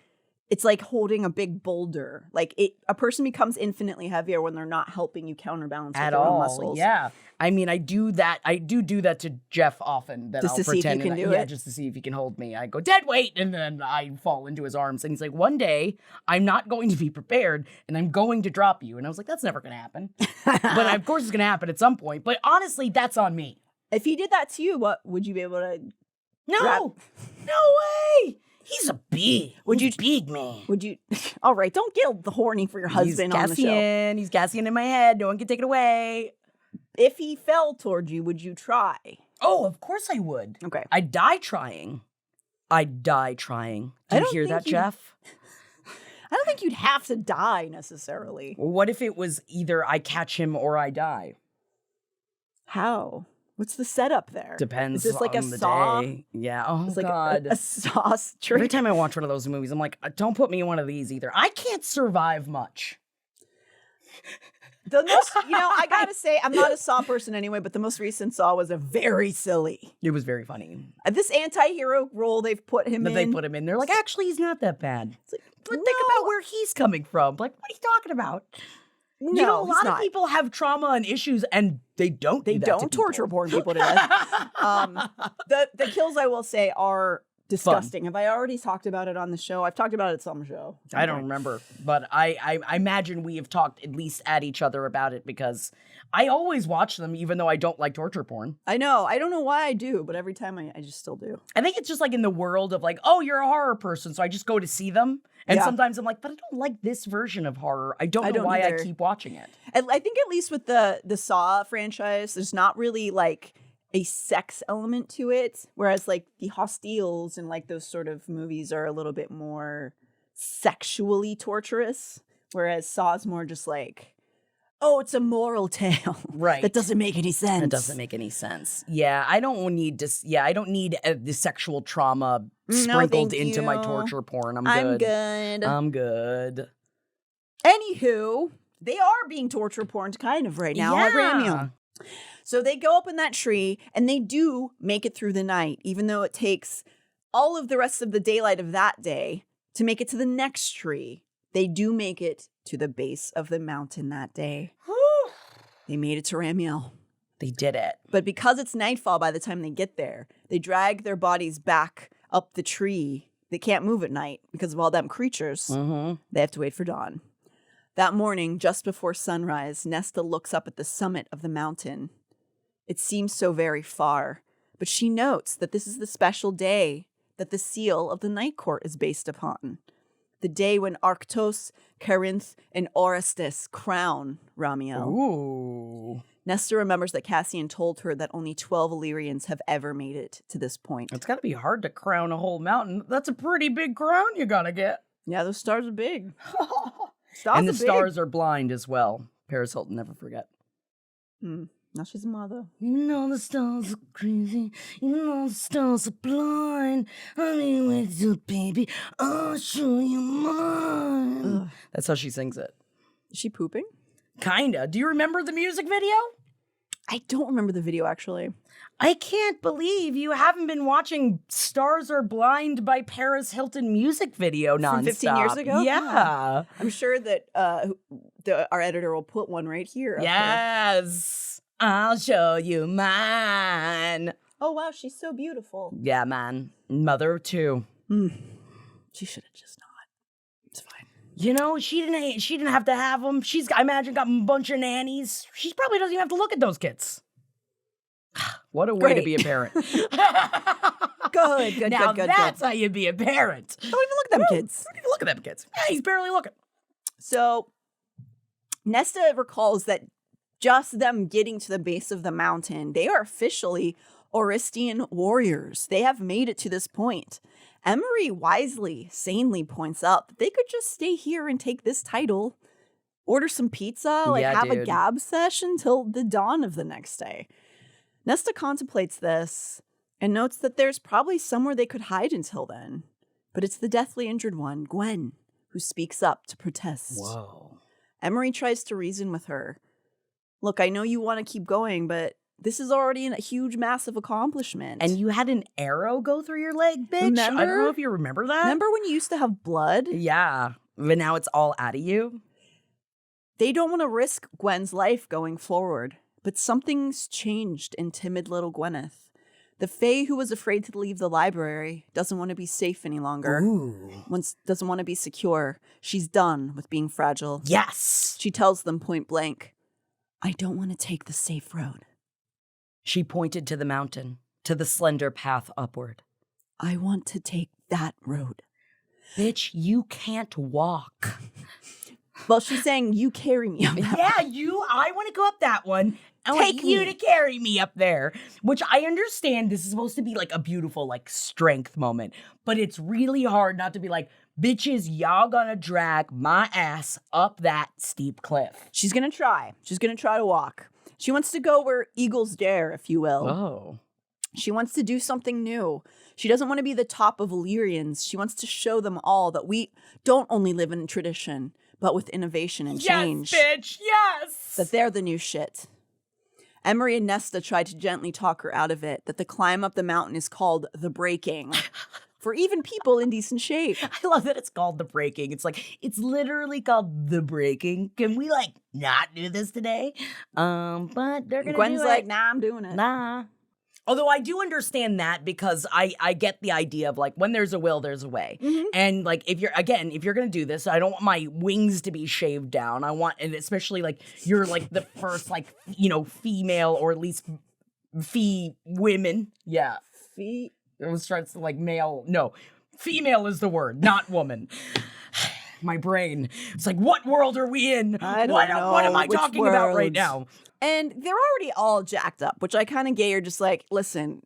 it's like holding a big boulder. Like a person becomes infinitely heavier when they're not helping you counterbalance with their own muscles. Yeah. I mean, I do that. I do that to Jeff often. That Just I'll to see if pretend you can do yeah, it? just to see if he can hold me. I go dead weight, and then I fall into his arms, and he's like, "One day, I'm not going to be prepared, and I'm going to drop you." And I was like, "That's never going to happen." But of course, it's going to happen at some point. But honestly, that's on me. If he did that to you, what would you be able to? No way. He's a big. He's a big man. Would you? All right, don't get the horny for your husband on the show. He's Cassian in my head. No one can take it away. If he fell toward you, would you try? Oh, of course I would. Okay. I'd die trying. I'd die trying. Do you hear that, Jeff? I don't think you'd have to die necessarily. What if it was either I catch him or I die? How? What's the setup there? Depends. Is this like on a the saw? day. Yeah. Oh It's like God. a sauce trick. Every time I watch one of those movies, I'm like, don't put me in one of these either. I can't survive much. The most, I gotta say, I'm not a Saw person anyway, but the most recent Saw was a very silly. It was very funny. This anti-hero role they've put him But in. they put him in. They're like, actually, he's not that bad. It's like, But think about where he's coming from. Like, what are you talking about? No, a lot of people have trauma and issues, and they don't. They don't torture porn people to death. The kills, I will say, are disgusting. Have I already talked about it on the show? I've talked about it some show. I don't remember, but I imagine we have talked at least at each other about it because I always watch them, even though I don't like torture porn. I know. I don't know why I do, but every time I just still do. I think it's just like in the world of like, oh, you're a horror person, so I just go to see them. And sometimes I'm like, but I don't like this version of horror. I don't know why I keep watching it. And I think at least with the Saw franchise, there's not really like a sex element to it. Whereas like the Hostiles and like those sort of movies are a little bit more sexually torturous. Whereas Saw's more just like, oh, it's a moral tale. Right. That doesn't make any sense. It doesn't make any sense. Yeah, I don't need the sexual trauma sprinkled into my torture porn. I'm good. I'm good. Anywho, they are being torture porned kind of right now. Yeah. Ramio. So they go up in that tree and they do make it through the night, even though it takes all of the rest of the daylight of that day to make it to the next tree. They do make it to the base of the mountain that day. They made it to Ramiel. They did it. But because it's nightfall by the time they get there, they drag their bodies back up the tree. They can't move at night because of all them creatures. Mm-hmm. They have to wait for dawn. That morning, just before sunrise, Nesta looks up at the summit of the mountain. It seems so very far, but she notes that this is the special day that the seal of the Night Court is based upon. The day when Arctos, Carinth, and Orestes crown Ramiel. Ooh. Nesta remembers that Cassian told her that only 12 Illyrians have ever made it to this point. It's got to be hard to crown a whole mountain. That's a pretty big crown you got to get. Yeah, those stars are big. And the stars are blind as well. Paris Hilton, never forget. Now she's a mother. Even though the stars are crazy, even though the stars are blind, honey, with you, baby, I'll show you mine. Ugh. That's how she sings it. Is she pooping? Kinda. Do you remember the music video? I don't remember the video, actually. I can't believe you haven't been watching Stars Are Blind by Paris Hilton music video nonstop. From 15 years ago? Yeah. I'm sure that our editor will put one right here. Yes. I'll show you mine. Oh, wow. She's so beautiful. Yeah, man. Mother, too. She should have just not. It's fine. You know, she didn't have to have them. I imagine, got a bunch of nannies. She probably doesn't even have to look at those kids. What a way to be a parent. Good. Now that's how you be a parent. Don't even look at them kids. Don't even look at them kids. Yeah, he's barely looking. So, Nesta recalls that just them getting to the base of the mountain, they are officially Oristian warriors. They have made it to this point. Emery wisely, sanely points out that they could just stay here and take this title, order some pizza, have a gab session till the dawn of the next day. Nesta contemplates this and notes that there's probably somewhere they could hide until then. But it's the deathly injured one, Gwen, who speaks up to protest. Whoa. Emery tries to reason with her. Look, I know you want to keep going, but this is already a huge, massive accomplishment. And you had an arrow go through your leg, bitch? Remember? I don't know if you remember that. Remember when you used to have blood? Yeah. But now it's all out of you? They don't want to risk Gwen's life going forward. But something's changed in timid little Gwyneth. The Fae who was afraid to leave the library doesn't want to be safe any longer. Ooh. Doesn't want to be secure. She's done with being fragile. Yes. She tells them point blank, I don't want to take the safe road. She pointed to the mountain, to the slender path upward. I want to take that road. Bitch, you can't walk. Well, she's saying, you carry me up that Yeah, I want to go up that one. I want you to carry me up there. Which I understand this is supposed to be like a beautiful like strength moment. But it's really hard not to be like, bitches, y'all gonna drag my ass up that steep cliff. She's going to try. She's going to try to walk. She wants to go where eagles dare, if you will. Oh. She wants to do something new. She doesn't want to be the top of Illyrians. She wants to show them all that we don't only live in tradition, but with innovation and change. Yes, bitch, yes! That they're the new shit. Emery and Nesta try to gently talk her out of it, that the climb up the mountain is called the breaking. For even people in decent shape. I love that it's called the breaking. It's like, it's literally called the breaking. Can we like not do this today? But they're gonna Gwen's do like, it. nah, I'm doing it. Nah. Although I do understand that because I get the idea of like when there's a will, there's a way. Mm-hmm. And like if you're gonna do this, I don't want my wings to be shaved down. I want, and especially like you're like the first like, female or at least women. Yeah. It was starts to like male. No, female is the word, not woman. My brain. It's like, what world are we in? I don't what know. am I Which talking about right worlds? now? And they're already all jacked up, which I kind of get. You're just like, listen,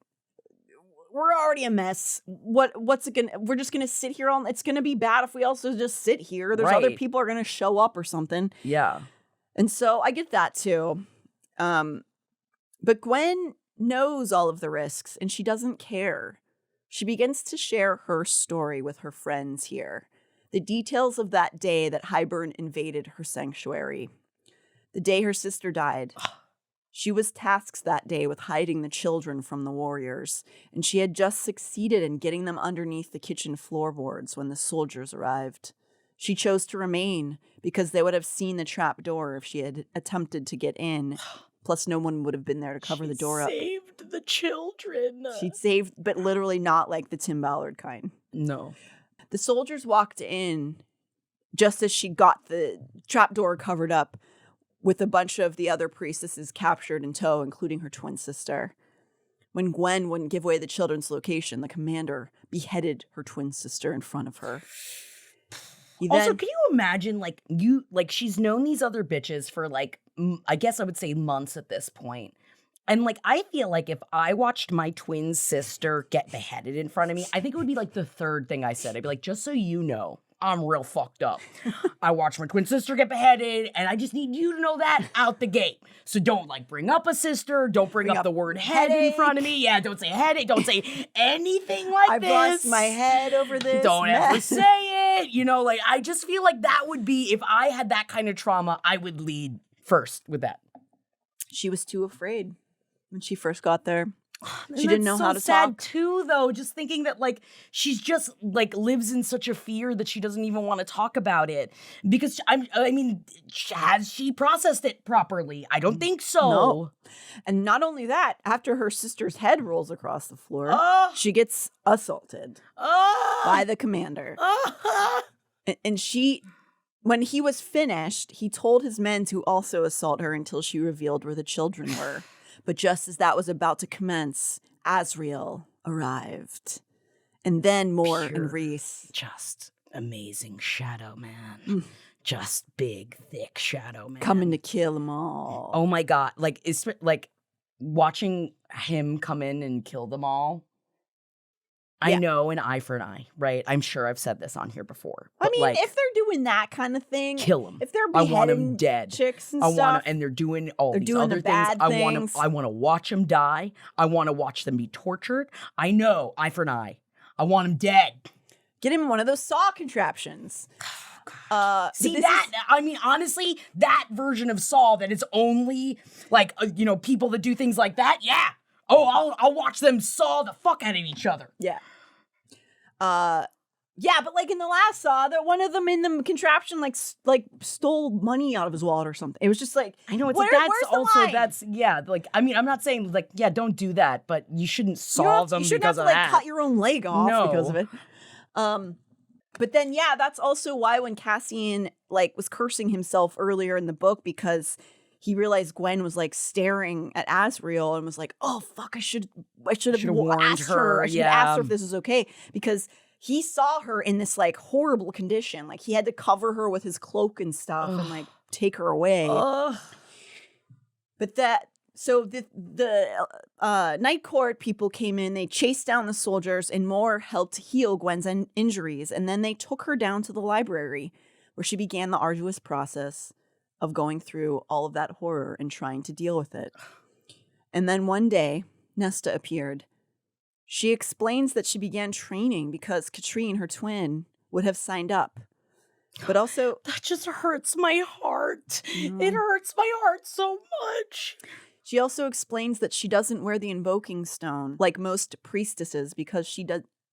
we're already a mess. What's it gonna? We're just gonna sit here all. It's gonna be bad if we also just sit here. There's other Right. people are gonna show up or something. Yeah. And so I get that too. But Gwen knows all of the risks and she doesn't care. She begins to share her story with her friends here. The details of that day that Hybern invaded her sanctuary. The day her sister died. She was tasked that day with hiding the children from the warriors, and she had just succeeded in getting them underneath the kitchen floorboards when the soldiers arrived. She chose to remain because they would have seen the trap door if she had attempted to get in. Plus, no one would have been there to cover the door up. Saved the children. She'd saved, but literally not like the Tim Ballard kind. No. The soldiers walked in just as she got the trapdoor covered up with a bunch of the other priestesses captured in tow, including her twin sister. When Gwen wouldn't give away the children's location, the commander beheaded her twin sister in front of her. Also, can you imagine, she's known these other bitches for, I guess I would say months at this point. And, I feel like if I watched my twin sister get beheaded in front of me, I think it would be, the third thing I said. I'd be like, just so you know, I'm real fucked up. I watched my twin sister get beheaded, and I just need you to know that out the gate. So don't, bring up a sister. Don't bring up the word head in front of me. Yeah, don't say headache. Don't say anything like this. I've lost my head over this. Don't ever say it. I just feel like that would be, if I had that kind of trauma, I would lead first with that. She was too afraid when she first got there. She And didn't know that's how so to sad talk. too, though. Just thinking that she's just lives in such a fear that she doesn't even want to talk about it. Because has she processed it properly? I don't think so. No. And not only that, after her sister's head rolls across the floor, she gets assaulted by the commander. And she, when he was finished, he told his men to also assault her until she revealed where the children were. But just as that was about to commence, Azrael arrived. And then Moore and Reese. Just amazing shadow man. Just big, thick shadow man. Coming to kill them all. Oh my God. It's watching him come in and kill them all. I Yeah. know an eye for an eye, right? I'm sure I've said this on here before. I But mean, like, if they're doing that kind of thing, kill them. if they're I want them beheading dead. chicks and I stuff, want to, and they're doing all they're these doing other the things. bad I things. want to watch them die. I want to watch them be tortured. I know, eye for an eye. I want them dead. get him one of those saw contraptions. See that? I mean, honestly, that version of Saw that is only like people that do things like that. Yeah. Oh, I'll watch them saw the fuck out of each other. Yeah. Yeah, but like in the last Saw, that one of them in the contraption like stole money out of his wallet or something. It was just like, I know it's where's the line? like I mean, I'm not saying like don't do that, but you shouldn't saw them You shouldn't because have of to like that. cut your own leg off because of No. it. But then yeah, that's also why when Cassian like was cursing himself earlier in the book because he realized Gwen was like staring at Asriel and was like, "Oh fuck, I should have Should've warned asked her. I should have yeah. asked her if this is okay," because he saw her in this like horrible condition. Like he had to cover her with his cloak and stuff and like take her away. But so the Night Court people came in, they chased down the soldiers, and Moore helped heal Gwen's injuries. And then they took her down to the library, where she began the arduous process of going through all of that horror and trying to deal with it. And then one day, Nesta appeared. She explains that she began training because Katrine, her twin, would have signed up. But also... That just hurts my heart. It hurts my heart so much. She also explains that she doesn't wear the invoking stone like most priestesses because she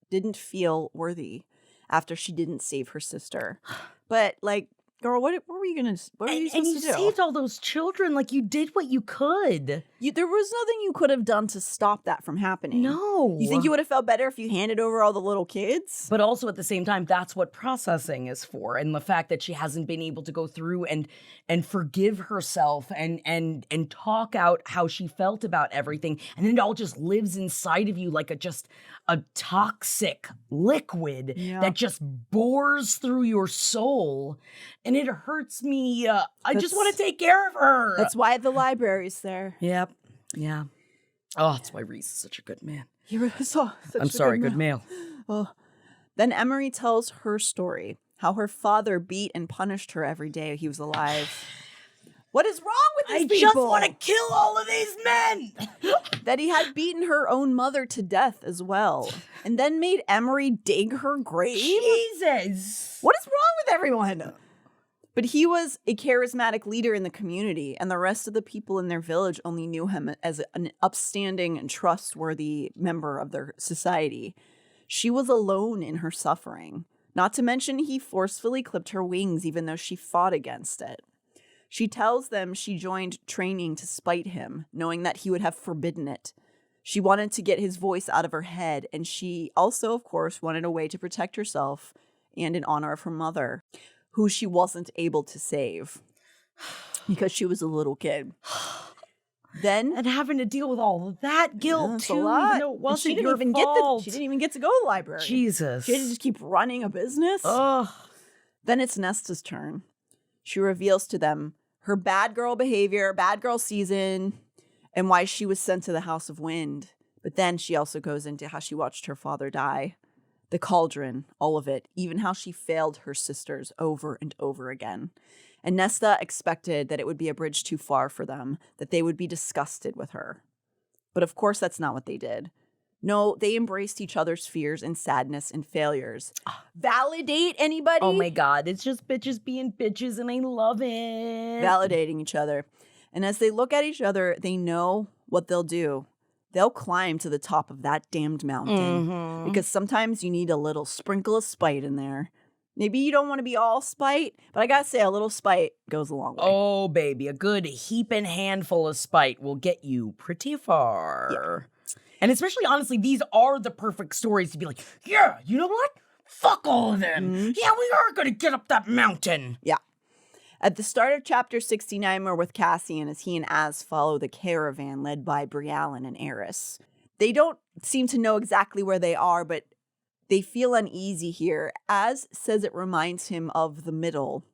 didn't feel worthy after she didn't save her sister. But like, girl, what were you supposed to do? And you saved all those children. Like you did what you could. There was nothing you could have done to stop that from happening. No. You think you would have felt better if you handed over all the little kids? But also at the same time, that's what processing is for. And the fact that she hasn't been able to go through and forgive herself and talk out how she felt about everything. And then it all just lives inside of you like a toxic liquid that just bores through your soul. And it hurts me. I just want to take care of her. That's why the library's there. Yep. Yeah. Oh, that's why Reese is such a good man. I'm sorry, good male. Oh. Then Emery tells her story, how her father beat and punished her every day he was alive. What is wrong with these people? I just want to kill all of these men. That he had beaten her own mother to death as well. And then made Emery dig her grave? Jesus. What is wrong with everyone? But he was a charismatic leader in the community, and the rest of the people in their village only knew him as an upstanding and trustworthy member of their society. She was alone in her suffering. Not to mention he forcefully clipped her wings even though she fought against it. She tells them she joined training to spite him, knowing that he would have forbidden it. She wanted to get his voice out of her head, and she also, of course, wanted a way to protect herself and in honor of her mother, who she wasn't able to save because she was a little kid. Then and having to deal with all of that guilt too, even though it wasn't she your didn't fault. she didn't even get to go to the library. Jesus. She had to just keep running a business. Ugh. Then it's Nesta's turn. She reveals to them her bad girl behavior, bad girl season, and why she was sent to the House of Wind. But then she also goes into how she watched her father die. The cauldron, all of it, even how she failed her sisters over and over again. And Nesta expected that it would be a bridge too far for them, that they would be disgusted with her. But of course, that's not what they did. No, they embraced each other's fears and sadness and failures. Validate anybody? Oh my God, it's just bitches being bitches and I love it. Validating each other. And as they look at each other, they know what they'll do. They'll climb to the top of that damned mountain. Because sometimes you need a little sprinkle of spite in there. Maybe you don't want to be all spite, but I gotta say, a little spite goes a long way. Oh, baby, a good heaping handful of spite will get you pretty far. Yeah. And especially, honestly, these are the perfect stories to be like, yeah, you know what? Fuck all of them. Yeah, we are gonna get up that mountain. Yeah. At the start of chapter 69, we're with Cassian as he and Az follow the caravan led by Briallyn and Eris. They don't seem to know exactly where they are, but they feel uneasy here. Az says it reminds him of the middle.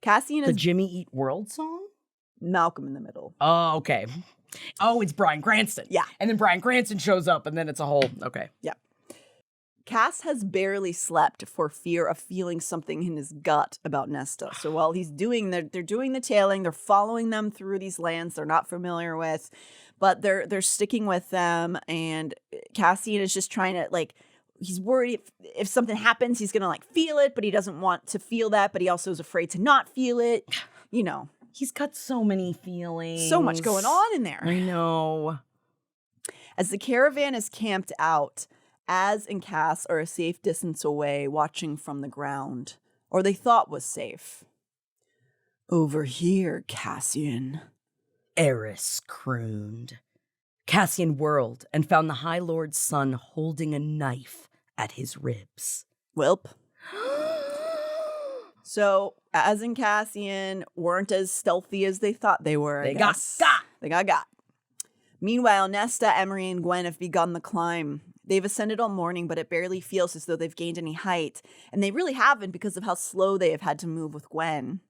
Cassian is the Jimmy Eat World song? Malcolm in the Middle. Oh, okay. Oh, it's Bryan Cranston. Yeah. And then Bryan Cranston shows up, and then it's a whole, okay. Yeah. Cass has barely slept for fear of feeling something in his gut about Nesta. So while they're doing the tailing, they're following them through these lands they're not familiar with, but they're sticking with them. And Cassian is just trying to, like, he's worried if something happens, he's gonna like feel it, but he doesn't want to feel that, but he also is afraid to not feel it. You know, He's got so many feelings. so much going on in there. I know. As the caravan is camped out, Az and Cass are a safe distance away, watching from the ground, or they thought was safe. Over here, Cassian. Eris crooned. Cassian whirled and found the High Lord's son holding a knife at his ribs. Welp. So, Az and Cassian weren't as stealthy as they thought they were. They got got. They got. Meanwhile, Nesta, Emery, and Gwen have begun the climb. They've ascended all morning, but it barely feels as though they've gained any height. And they really haven't because of how slow they have had to move with Gwen.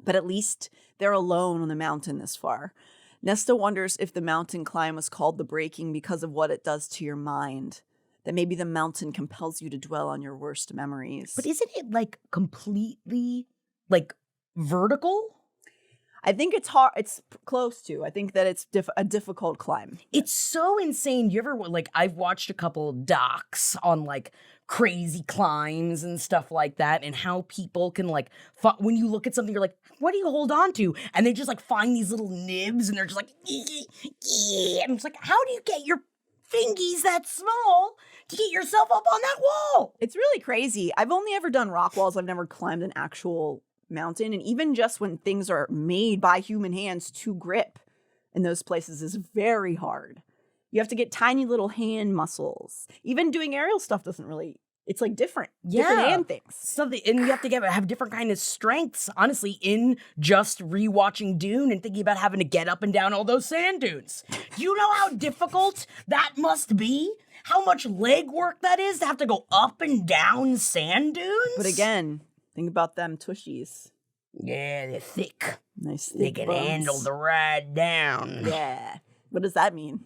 But at least they're alone on the mountain this far. Nesta wonders if the mountain climb was called the breaking because of what it does to your mind. That maybe the mountain compels you to dwell on your worst memories. But isn't it like completely like vertical? I think it's hard. It's close to. I think that it's a difficult climb. It's so insane. You ever, like, I've watched a couple docs on like crazy climbs and stuff like that, and how people can like, when you look at something, you're like, what do you hold on to? And they just like find these little nibs and they're just like, and it's like, how do you get your fingies that small to get yourself up on that wall? It's really crazy. I've only ever done rock walls. I've never climbed an actual mountain, and even just when things are made by human hands to grip in those places is very hard. You have to get tiny little hand muscles. Even doing aerial stuff doesn't really, it's like different hand things. Something, and you have to have different kind of strengths, honestly, in just rewatching Dune and thinking about having to get up and down all those sand dunes. Do you know how difficult that must be? How much leg work that is to have to go up and down sand dunes? But again, think about them tushies. Yeah, they're thick. Nice thick They can bones. handle the ride down. Yeah. What does that mean?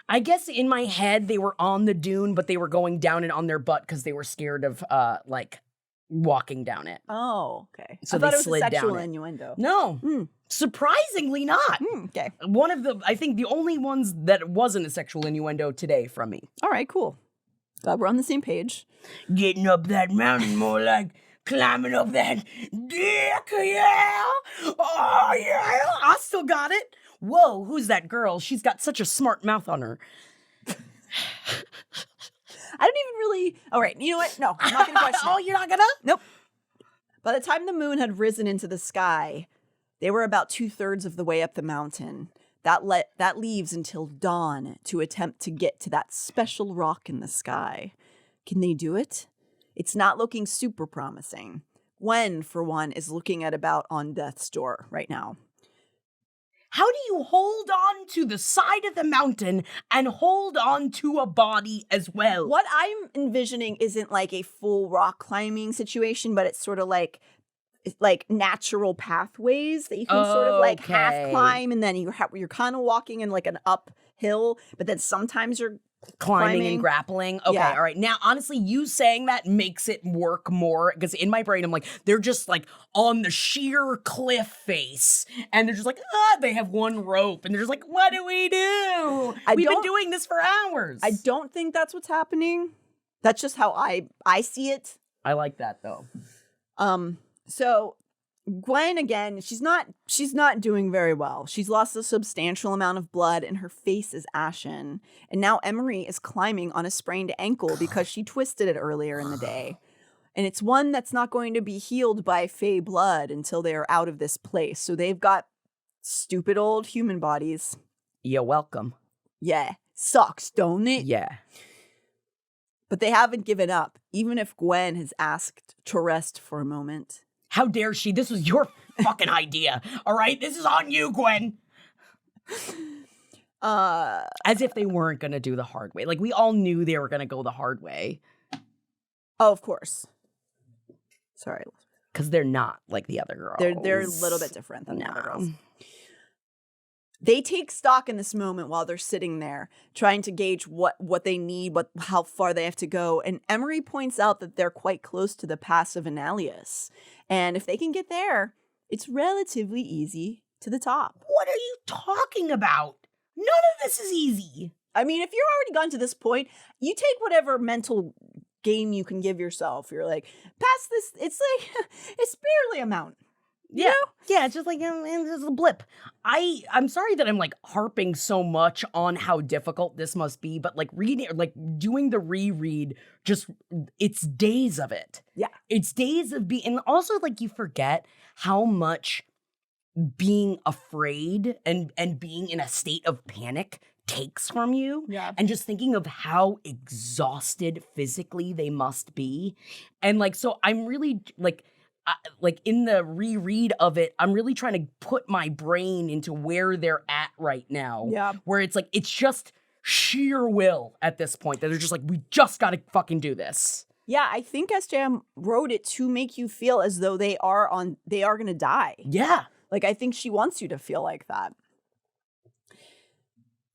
I guess in my head they were on the dune, but they were going down and on their butt because they were scared of like walking down it. Oh, okay. So I they thought it was slid a sexual down it. innuendo. No, surprisingly not. Okay. One of the, I think the only ones that wasn't a sexual innuendo today from me. All right, cool. Glad we're on the same page. Getting up that mountain more like climbing up that dick, yeah. Oh, yeah. I still got it. Whoa, who's that girl? She's got such a smart mouth on her. I don't even really. All right, you know what? No, I'm not going to question Oh, it. you're not gonna? Nope. By the time the moon had risen into the sky, they were about 2/3 of the way up the mountain. That leaves until dawn to attempt to get to that special rock in the sky. Can they do it? It's not looking super promising. Gwen, for one, is looking at about on death's door right now. How do you hold on to the side of the mountain and hold on to a body as well? What I'm envisioning isn't like a full rock climbing situation, but it's sort of like natural pathways that you can sort of like half Okay. climb, and then you're kind of walking in like an uphill, but then sometimes you're Climbing and grappling. Okay, Yeah. all right. Now, honestly, you saying that makes it work more because in my brain, I'm like, they're just like on the sheer cliff face, and they're just like, they have one rope, and they're just like, what do we do? We've been doing this for hours. I don't think that's what's happening. That's just how I see it. I like that though. So Gwen, again, she's not doing very well. She's lost a substantial amount of blood and her face is ashen. And now Emery is climbing on a sprained ankle because she twisted it earlier in the day. And it's one that's not going to be healed by Fey blood until they are out of this place. So they've got stupid old human bodies. You're welcome. Yeah. Sucks, don't it? Yeah. But they haven't given up, even if Gwen has asked to rest for a moment. How dare she? This was your fucking idea. All right? This is on you, Gwen. As if they weren't going to do the hard way. Like, we all knew they were going to go the hard way. Oh, of course. Sorry. Because they're not like the other girls. They're a little bit different than the other girls. They take stock in this moment while they're sitting there, trying to gauge what they need, how far they have to go. And Emery points out that they're quite close to the Pass of Annalius. And if they can get there, it's relatively easy to the top. What are you talking about? None of this is easy. I mean, if you're already gone to this point, you take whatever mental game you can give yourself. You're like, past this, it's like, it's barely a mountain. Yeah, yeah, it's just like it's a blip. I'm sorry that I'm like harping so much on how difficult this must be, but like reading, like doing the reread, just it's days of it. Yeah, it's days of being, and also like you forget how much being afraid and being in a state of panic takes from you. Yeah, and just thinking of how exhausted physically they must be, and like so I'm really like in the reread of it, I'm really trying to put my brain into where they're at right now. Yeah. Where it's like, it's just sheer will at this point that they're just like, we just got to fucking do this. Yeah, I think SJM wrote it to make you feel as though they are going to die. Yeah. Like, I think she wants you to feel like that.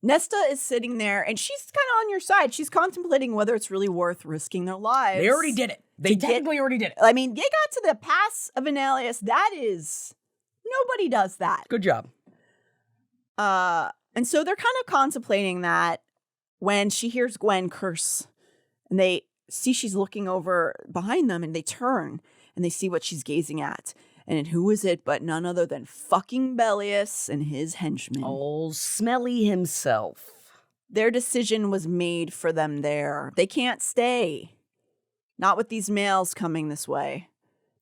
Nesta is sitting there, and she's kind of on your side. She's contemplating whether it's really worth risking their lives. They already did it. They technically already did it. I mean, they got to the Pass of Annalius. That is, nobody does that. Good job. And so they're kind of contemplating that when she hears Gwen curse, and they see she's looking over behind them, and they turn, and they see what she's gazing at. And who is it but none other than fucking Bellius and his henchmen. Oh, Smelly himself. Their decision was made for them there. They can't stay. Not with these males coming this way.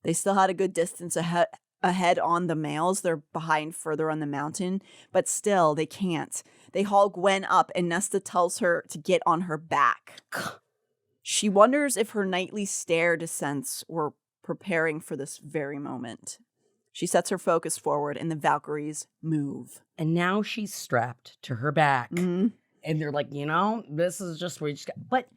They still had a good distance ahead on the males. They're behind further on the mountain. But still, they can't. They haul Gwen up, and Nesta tells her to get on her back. She wonders if her nightly stair descents were preparing for this very moment. She sets her focus forward, and the Valkyries move. And now she's strapped to her back. Mm-hmm. And they're like, this is just where you just got. But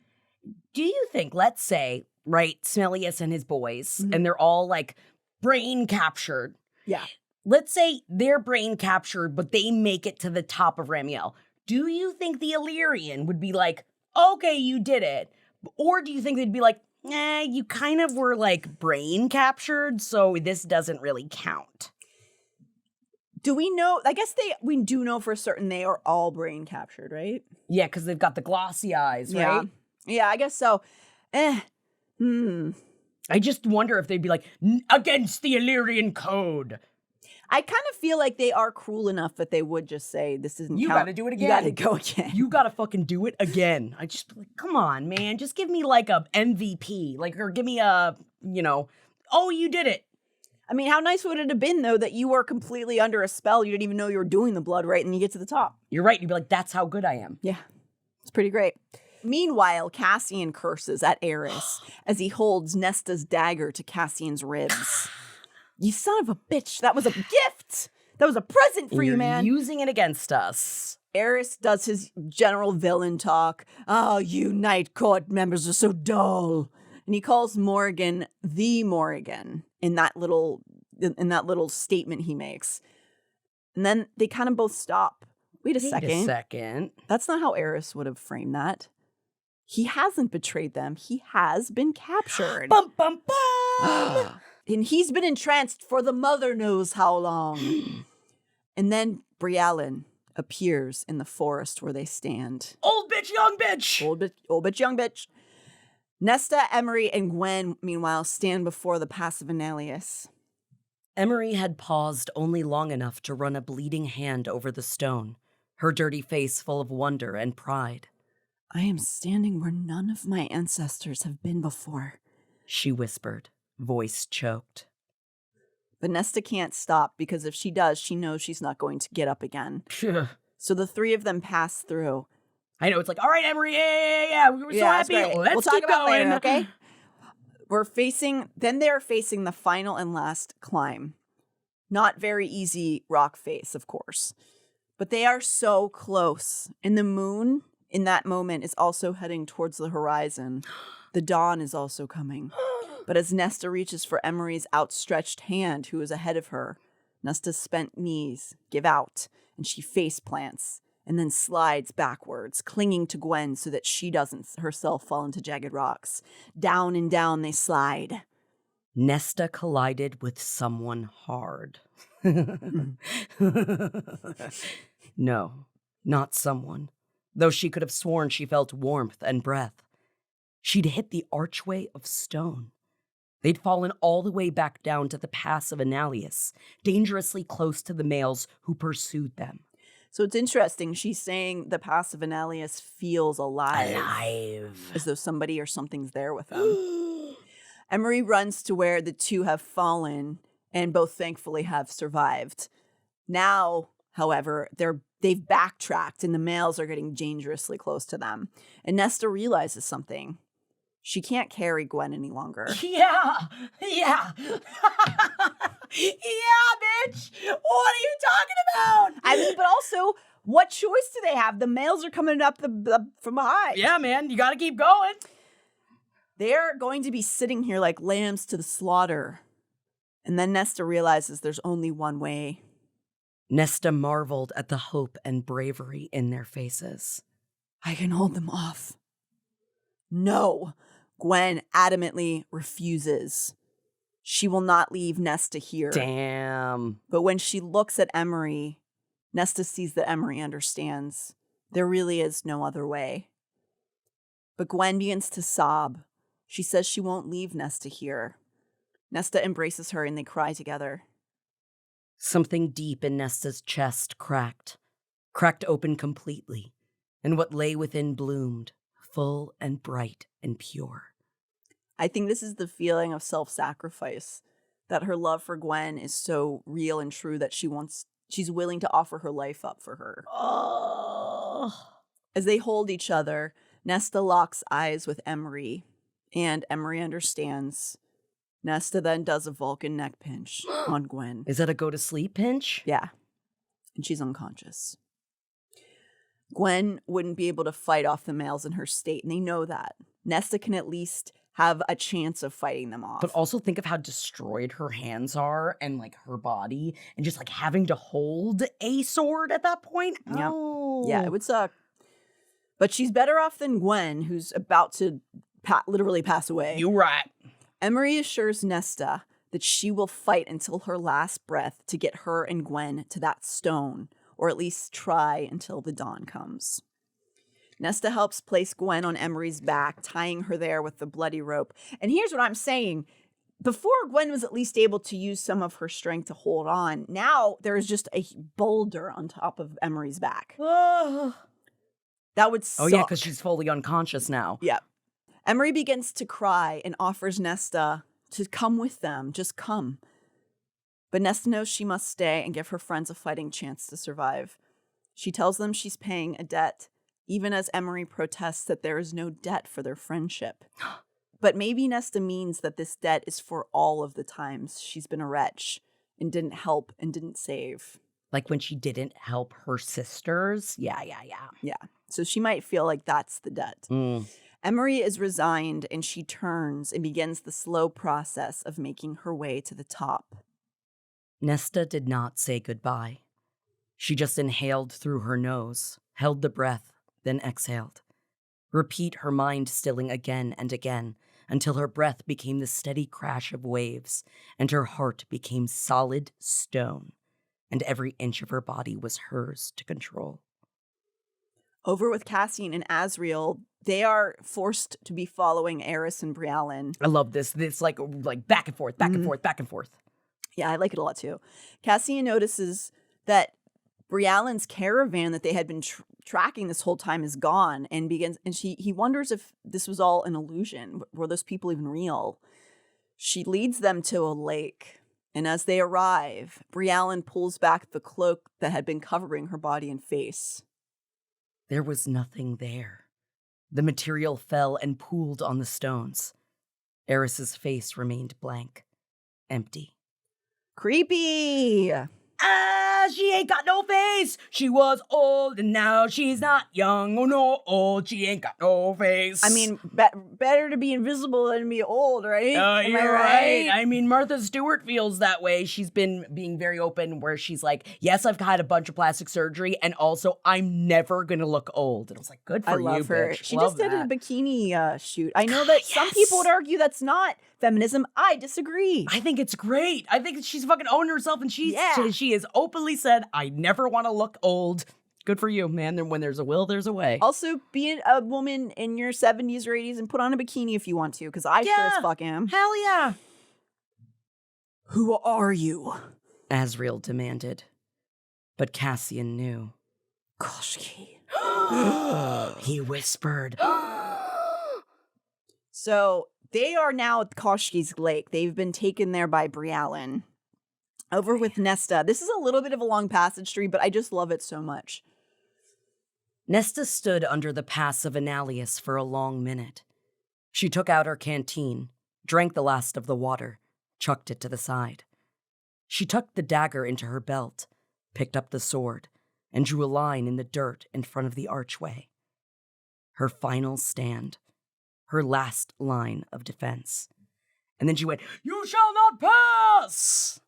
do you think, let's say, right, Smellius and his boys, and they're all like brain captured. Yeah. Let's say they're brain captured, but they make it to the top of Ramiel. Do you think the Illyrian would be like, okay, you did it? Or do you think they'd be like, you kind of were like brain captured, so this doesn't really count? Do we know? I guess we do know for certain they are all brain captured, right? Yeah, because they've got the glossy eyes, right? Yeah, I guess so. I just wonder if they'd be like, against the Illyrian code. I kind of feel like they are cruel enough that they would just say, this isn't You count. gotta do it again. You gotta go again. You gotta fucking do it again. I just, come on, man. Just give me like a MVP. Or give me a, oh, you did it. I mean, how nice would it have been, though, that you were completely under a spell. You didn't even know you were doing the Blood Rite, and you get to the top. You're right. You'd be like, that's how good I am. Yeah. It's pretty great. Meanwhile, Cassian curses at Eris as he holds Nesta's dagger to Cassian's ribs. You son of a bitch. That was a gift. That was a present for you, man. Using it against us. Eris does his general villain talk. Oh, you Night Court members are so dull. And he calls Morrigan the Morrigan in that little statement he makes. And then they kind of both stop. Wait a second. That's not how Eris would have framed that. He hasn't betrayed them. He has been captured. Bum, bum, bum. And he's been entranced for the mother knows how long. And then Briallyn appears in the forest where they stand. Old bitch, young bitch. Old bitch, young bitch. Nesta, Emery, and Gwen, meanwhile, stand before the Pass of Annalius. Emery had paused only long enough to run a bleeding hand over the stone, her dirty face full of wonder and pride. I am standing where none of my ancestors have been before, she whispered, voice choked. But Nesta can't stop, because if she does, she knows she's not going to get up again. So the three of them pass through. I know, it's like, all right, Emery, yeah, we were so happy. Let's talk keep about going. Later, okay? They're facing the final and last climb. Not very easy rock face, of course. But they are so close. And the moon, in that moment, is also heading towards the horizon. The dawn is also coming. But as Nesta reaches for Emery's outstretched hand, who is ahead of her, Nesta's spent knees give out, and she face plants and then slides backwards, clinging to Gwen so that she doesn't herself fall into jagged rocks. Down and down they slide. Nesta collided with someone hard. No, not someone, though she could have sworn she felt warmth and breath. She'd hit the archway of stone. They'd fallen all the way back down to the pass of Annalius, dangerously close to the males who pursued them. So it's interesting. She's saying the pass of Annalius feels alive. As though somebody or something's there with them. Emery runs to where the two have fallen and both thankfully have survived. Now, however, they've backtracked and the males are getting dangerously close to them. And Nesta realizes something. She can't carry Gwen any longer. Yeah. Yeah, bitch. What are you talking about? I mean, but also, what choice do they have? The males are coming up from behind. Yeah, man, you gotta keep going. They're going to be sitting here like lambs to the slaughter. And then Nesta realizes there's only one way. Nesta marveled at the hope and bravery in their faces. I can hold them off. No, Gwen adamantly refuses. She will not leave Nesta here. Damn. But when she looks at Emery, Nesta sees that Emery understands. There really is no other way. But Gwen begins to sob. She says she won't leave Nesta here. Nesta embraces her and they cry together. Something deep in Nesta's chest cracked open completely, and what lay within bloomed, full and bright and pure. I think this is the feeling of self-sacrifice, that her love for Gwen is so real and true that she's willing to offer her life up for her. Oh. As they hold each other, Nesta locks eyes with Emery, and Emery understands. Nesta then does a Vulcan neck pinch on Gwen. Is that a go-to-sleep pinch? Yeah. And she's unconscious. Gwen wouldn't be able to fight off the males in her state, and they know that. Nesta can at least have a chance of fighting them off. But also think of how destroyed her hands are and, like, her body, and just, like, having to hold a sword at that point. Yep. Oh. Yeah, it would suck. But she's better off than Gwen, who's about to literally pass away. You right. Emery assures Nesta that she will fight until her last breath to get her and Gwen to that stone, or at least try until the dawn comes. Nesta helps place Gwen on Emery's back, tying her there with the bloody rope. And here's what I'm saying. Before Gwen was at least able to use some of her strength to hold on, now there is just a boulder on top of Emery's back. That would suck. Oh, yeah, because she's fully unconscious now. Yeah. Emery begins to cry and offers Nesta to come with them. Just come. But Nesta knows she must stay and give her friends a fighting chance to survive. She tells them she's paying a debt, even as Emery protests that there is no debt for their friendship. But maybe Nesta means that this debt is for all of the times she's been a wretch and didn't help and didn't save. Like when she didn't help her sisters? Yeah. Yeah. So she might feel like that's the debt. Emery is resigned and she turns and begins the slow process of making her way to the top. Nesta did not say goodbye. She just inhaled through her nose, held the breath, then exhaled. Repeat her mind stilling again and again until her breath became the steady crash of waves and her heart became solid stone, and every inch of her body was hers to control. Over with Cassian and Azriel, they are forced to be following Eris and Briallyn. I love this. This like back and forth, back and forth, back and forth. Yeah, I like it a lot too. Cassian notices that Briallyn's caravan that they had been tracking this whole time is gone, and he wonders if this was all an illusion. Were those people even real? She leads them to a lake, and as they arrive, Briallyn pulls back the cloak that had been covering her body and face. There was nothing there. The material fell and pooled on the stones. Eris's face remained blank, empty. Creepy! she ain't got no face. She was old and now she's not young. Oh no, old, she ain't got no face. I mean, better to be invisible than to be old, right? Am you're I right. I mean, Martha Stewart feels that way. She's been being very open where she's like, yes, I've had a bunch of plastic surgery and also I'm never going to look old. And I was like, good for you, love her. bitch. She Love just did that. a bikini shoot. I know that some people would argue that's not feminism. I disagree. I think it's great. I think she's fucking owning herself and she has openly said, I never want to look old. Good for you, man. When there's a will, there's a way. Also, be a woman in your 70s or 80s and put on a bikini if you want to, because I sure as fuck am. Hell yeah. Who are you? Azrael demanded. But Cassian knew. Koshki. He whispered. So they are now at Koshki's lake. They've been taken there by Briallyn. Over with Nesta. This is a little bit of a long passage tree, but I just love it so much. Nesta stood under the pass of Annalius for a long minute. She took out her canteen, drank the last of the water, chucked it to the side. She tucked the dagger into her belt, picked up the sword, and drew a line in the dirt in front of the archway. Her final stand, her last line of defense. And then she went, "You shall not pass!"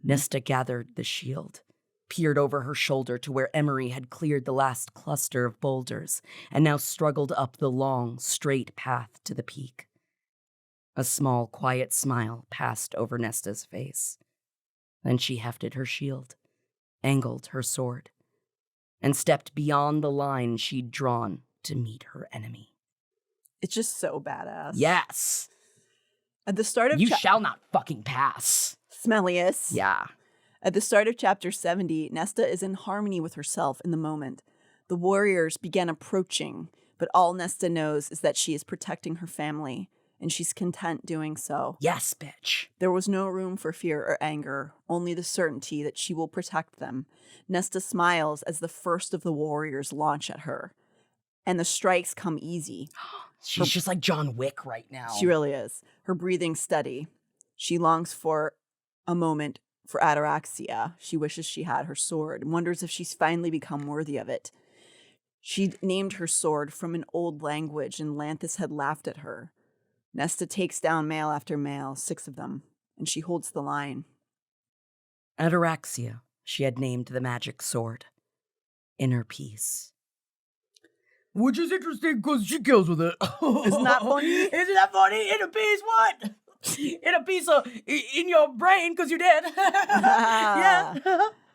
Nesta gathered the shield, peered over her shoulder to where Emery had cleared the last cluster of boulders and now struggled up the long, straight path to the peak. A small, quiet smile passed over Nesta's face. Then she hefted her shield, angled her sword, and stepped beyond the line she'd drawn to meet her enemy. It's just so badass. Yes. At the start of You shall not fucking pass. Smellius. Yeah. At the start of chapter 70, Nesta is in harmony with herself in the moment. The warriors began approaching, but all Nesta knows is that she is protecting her family, and she's content doing so. Yes, bitch. There was no room for fear or anger, only the certainty that she will protect them. Nesta smiles as the first of the warriors launch at her, and the strikes come easy. She's just like John Wick right now. She really is. Her breathing steady. She longs for a moment for ataraxia. She wishes she had her sword and wonders if she's finally become worthy of it. She named her sword from an old language, and Lanthus had laughed at her. Nesta takes down male after male, 6 of them, and she holds the line. Ataraxia, she had named the magic sword. Inner peace. Which is interesting because she kills with it. Isn't that funny? Isn't that funny? Inner peace, what? Inner peace in your brain because you did. Yeah.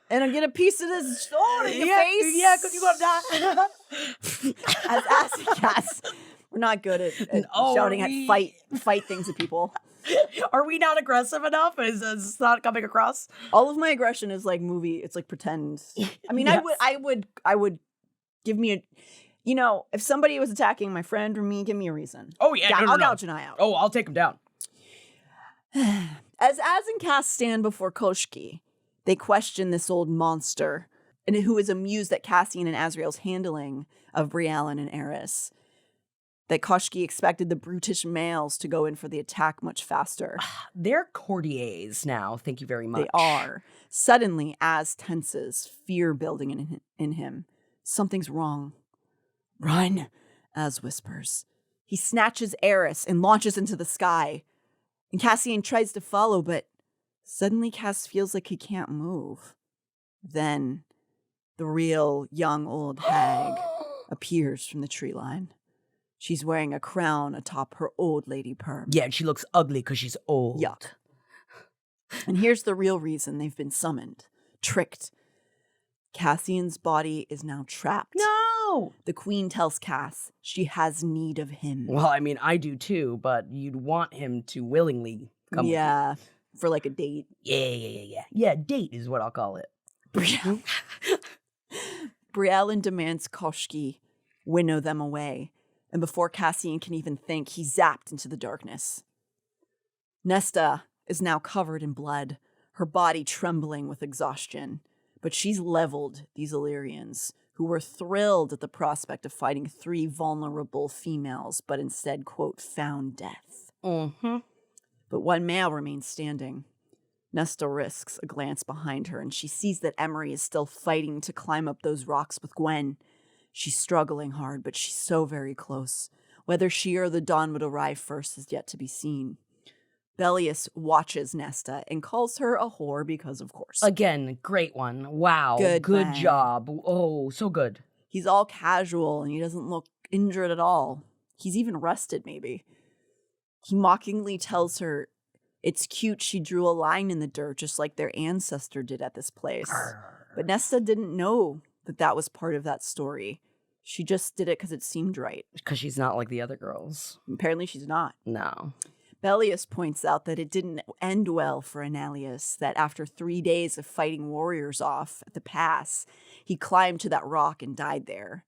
And I'll get a piece of this sword in your face. Yeah, because you're going to die. As acid cats, we're not good at shouting at fight things at people. Are we not aggressive enough? Is this not coming across? All of my aggression is like movie. It's like pretend. I mean, Yes. I would give me a, you know, if somebody was attacking my friend or me, give me a reason. Oh yeah, I'll gouge an eye out. Oh, I'll take him down. As Az and Cass stand before Koshki, they question this old monster, and who is amused at Cassian and Azrael's handling of Briallyn and Eris. That Koshki expected the brutish males to go in for the attack much faster. They're courtiers now. Thank you very much. They are. Suddenly, Az tenses, fear building in him. Something's wrong. Run, Az whispers. He snatches Eris and launches into the sky. And Cassian tries to follow, but suddenly Cass feels like he can't move. Then, the real young old hag appears from the tree line. She's wearing a crown atop her old lady perm. Yeah, and she looks ugly because she's old. Yuck. And here's the real reason they've been summoned. Tricked. Cassian's body is now trapped. No! The queen tells Cass she has need of him. Well, I mean, I do too, but you'd want him to willingly come with you. For like a date. Yeah. Yeah, date is what I'll call it. Briallyn demands Koshki winnow them away, and before Cassian can even think, he's zapped into the darkness. Nesta is now covered in blood, her body trembling with exhaustion, but she's leveled these Illyrians, who were thrilled at the prospect of fighting 3 vulnerable females, but instead, quote, found death. Mm-hmm. But one male remains standing. Nesta risks a glance behind her, and she sees that Emery is still fighting to climb up those rocks with Gwen. She's struggling hard, but she's so very close. Whether she or the Dawn would arrive first is yet to be seen. Bellius watches Nesta and calls her a whore because, of course. Again, great one. Wow. Good one. job. Oh, so good. He's all casual and he doesn't look injured at all. He's even rested, maybe. He mockingly tells her it's cute she drew a line in the dirt just like their ancestor did at this place. But Nesta didn't know that that was part of that story. She just did it because it seemed right. Because she's not like the other girls. Apparently she's not. No. Bellius points out that it didn't end well for Annalius, that after 3 days of fighting warriors off at the pass, he climbed to that rock and died there.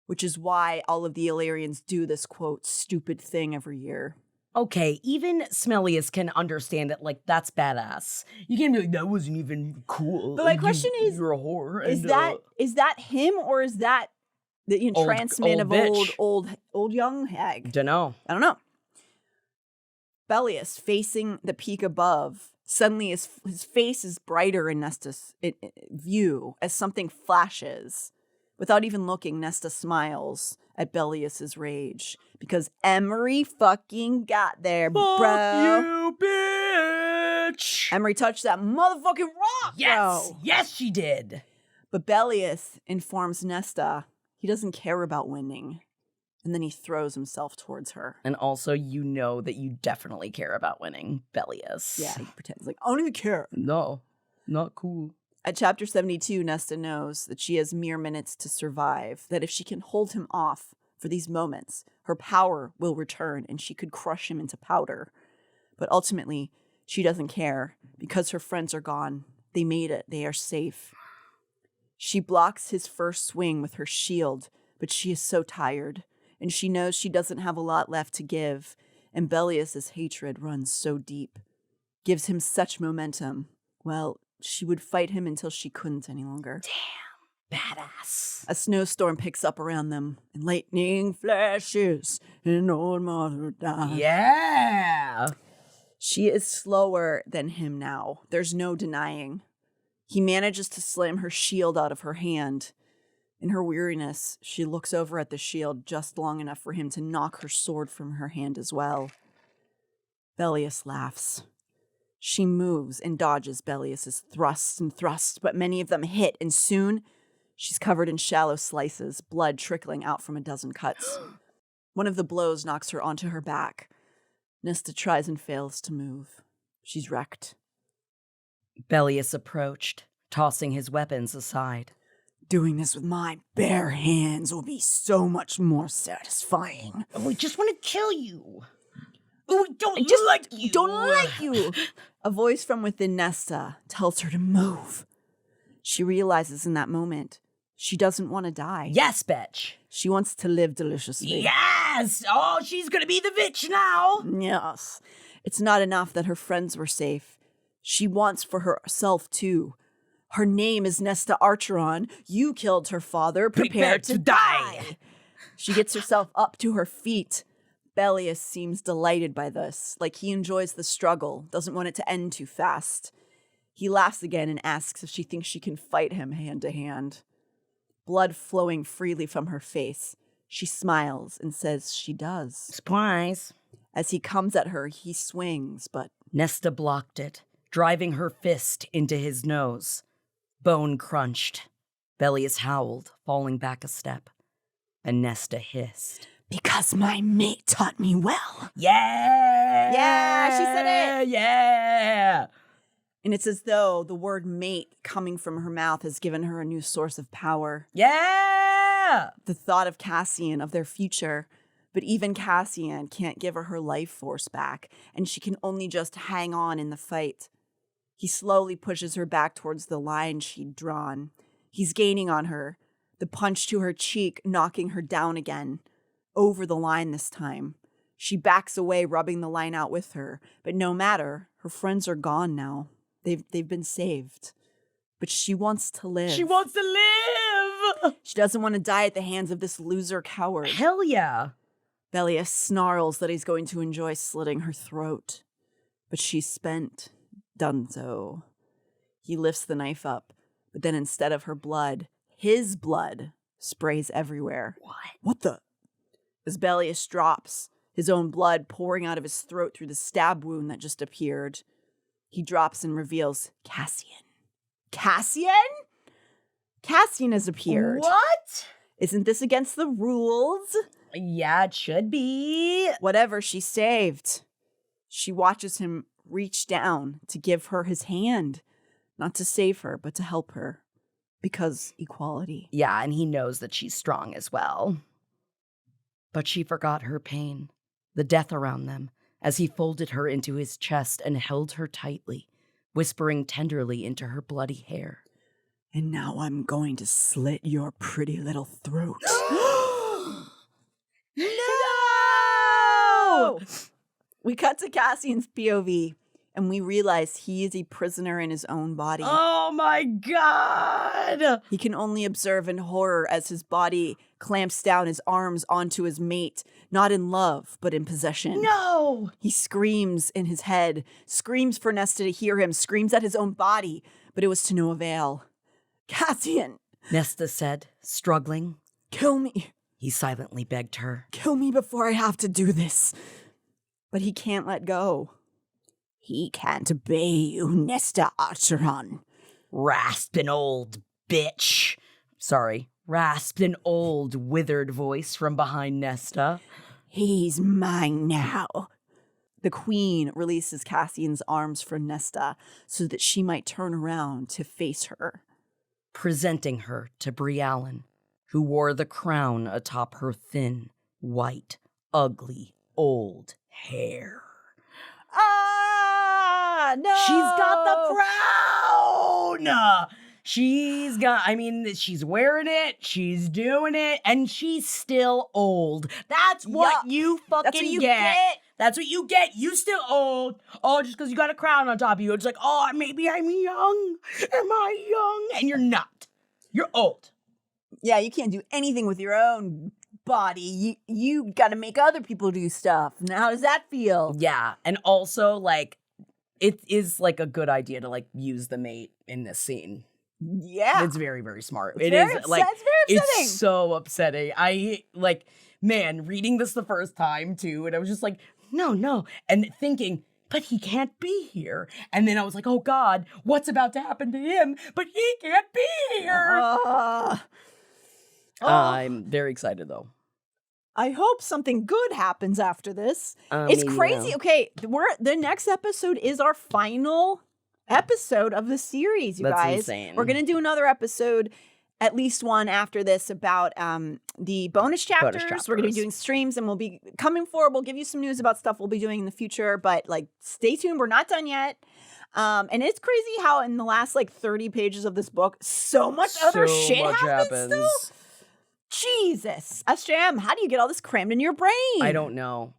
Which is why all of the Illyrians do this, quote, stupid thing every year. Okay, even Smellius can understand it, like, that's badass. You can't be like, that wasn't even cool. But my question is, you're a whore. Is that him, or is that the entrancement of old young hag? Dunno. I don't know. Bellius, facing the peak above, suddenly his face is brighter in Nesta's view as something flashes. Without even looking, Nesta smiles at Bellius's rage because Emery fucking got there, bro. Fuck you, bitch! Emery touched that motherfucking rock, bro. Yes, she did. But Bellius informs Nesta he doesn't care about winning. And then he throws himself towards her. And also, you know that you definitely care about winning, Bellius. Yeah, he pretends like, I don't even care. No, not cool. At chapter 72, Nesta knows that she has mere minutes to survive, that if she can hold him off for these moments, her power will return and she could crush him into powder. But ultimately, she doesn't care because her friends are gone. They made it. They are safe. She blocks his first swing with her shield, but she is so tired, and she knows she doesn't have a lot left to give, and Bellius's hatred runs so deep, gives him such momentum. Well, she would fight him until she couldn't any longer. Damn. Badass. A snowstorm picks up around them, and lightning flashes, and old mother dies. Yeah. She is slower than him now. There's no denying. He manages to slam her shield out of her hand. In her weariness, she looks over at the shield just long enough for him to knock her sword from her hand as well. Bellius laughs. She moves and dodges Bellius's thrusts, but many of them hit, and soon she's covered in shallow slices, blood trickling out from a dozen cuts. One of the blows knocks her onto her back. Nesta tries and fails to move. She's wrecked. Bellius approached, tossing his weapons aside. Doing this with my bare hands will be so much more satisfying. We just want to kill you. We don't like you. Don't like you. A voice from within Nesta tells her to move. She realizes in that moment she doesn't want to die. Yes, bitch. She wants to live deliciously. Yes. Oh, she's going to be the bitch now. Yes. It's not enough that her friends were safe. She wants for herself too. Her name is Nesta Archeron. You killed her father. Prepare to die. She gets herself up to her feet. Bellius seems delighted by this, like he enjoys the struggle, doesn't want it to end too fast. He laughs again and asks if she thinks she can fight him hand to hand. Blood flowing freely from her face, she smiles and says she does. Surprise. As he comes at her, he swings, but Nesta blocked it, driving her fist into his nose. Bone crunched. Bellius howled, falling back a step. And Nesta hissed. Because my mate taught me well. Yeah! Yeah, she said it! Yeah! And it's as though the word mate coming from her mouth has given her a new source of power. Yeah! The thought of Cassian, of their future. But even Cassian can't give her life force back, and she can only just hang on in the fight. He slowly pushes her back towards the line she'd drawn. He's gaining on her, the punch to her cheek knocking her down again. Over the line this time. She backs away, rubbing the line out with her. But no matter, her friends are gone now. They've been saved. But she wants to live. She wants to live! She doesn't want to die at the hands of this loser coward. Hell yeah. Bellius snarls that he's going to enjoy slitting her throat. But she's spent, done so. He lifts the knife up, but then instead of her blood, his blood sprays everywhere. What the? Asbelius drops, his own blood pouring out of his throat through the stab wound that just appeared. He drops and reveals Cassian. Cassian? Cassian has appeared. What? Isn't this against the rules? Yeah, it should be. Whatever, she saved. She watches him reach down to give her his hand. Not to save her, but to help her. Because equality. Yeah, and he knows that she's strong as well. But she forgot her pain, the death around them, as he folded her into his chest and held her tightly, whispering tenderly into her bloody hair. And now I'm going to slit your pretty little throat. No! We cut to Cassian's POV, and we realize he is a prisoner in his own body. Oh my God! He can only observe in horror as his body clamps down his arms onto his mate, not in love, but in possession. No! He screams in his head, screams for Nesta to hear him, screams at his own body, but it was to no avail. Cassian! Nesta said, struggling. Kill me. He silently begged her. Kill me before I have to do this. But he can't let go. He can't obey you, Nesta Archeron. Rasped an old bitch. Sorry. Rasped an old, withered voice from behind Nesta. He's mine now. The queen releases Cassian's arms from Nesta so that she might turn around to face her. Presenting her to Briallyn, who wore the crown atop her thin, white, ugly, old hair. Ah, no! She's got the crown! She's wearing it, she's doing it, and she's still old. That's what you fucking That's what you get. That's what you get. You still old. Oh, just because you got a crown on top of you. It's like, oh, maybe I'm young. Am I young? And you're not. You're old. Yeah, you can't do anything with your own body. You got to make other people do stuff. Now, how does that feel? Yeah, and also, like, it is, like, a good idea to, like, use the mate in this scene. Yeah. It's very, very smart. It's very upsetting. It's so upsetting. Man, reading this the first time, too, and I was just like, no, and thinking, but he can't be here. And then I was like, oh, God, what's about to happen to him? But he can't be here. I'm very excited, though. I hope something good happens after this. It's crazy. Yeah. Okay, the next episode is our final episode of the series, you That's guys. insane. We're going to do another episode, at least one after this, about the bonus chapters. We're going to be doing streams, and we'll be coming forward. We'll give you some news about stuff we'll be doing in the future, but like, stay tuned. We're not done yet. And it's crazy how in the last like 30 pages of this book, so much other shit happens still. Jesus. SJM, how do you get all this crammed in your brain? I don't know.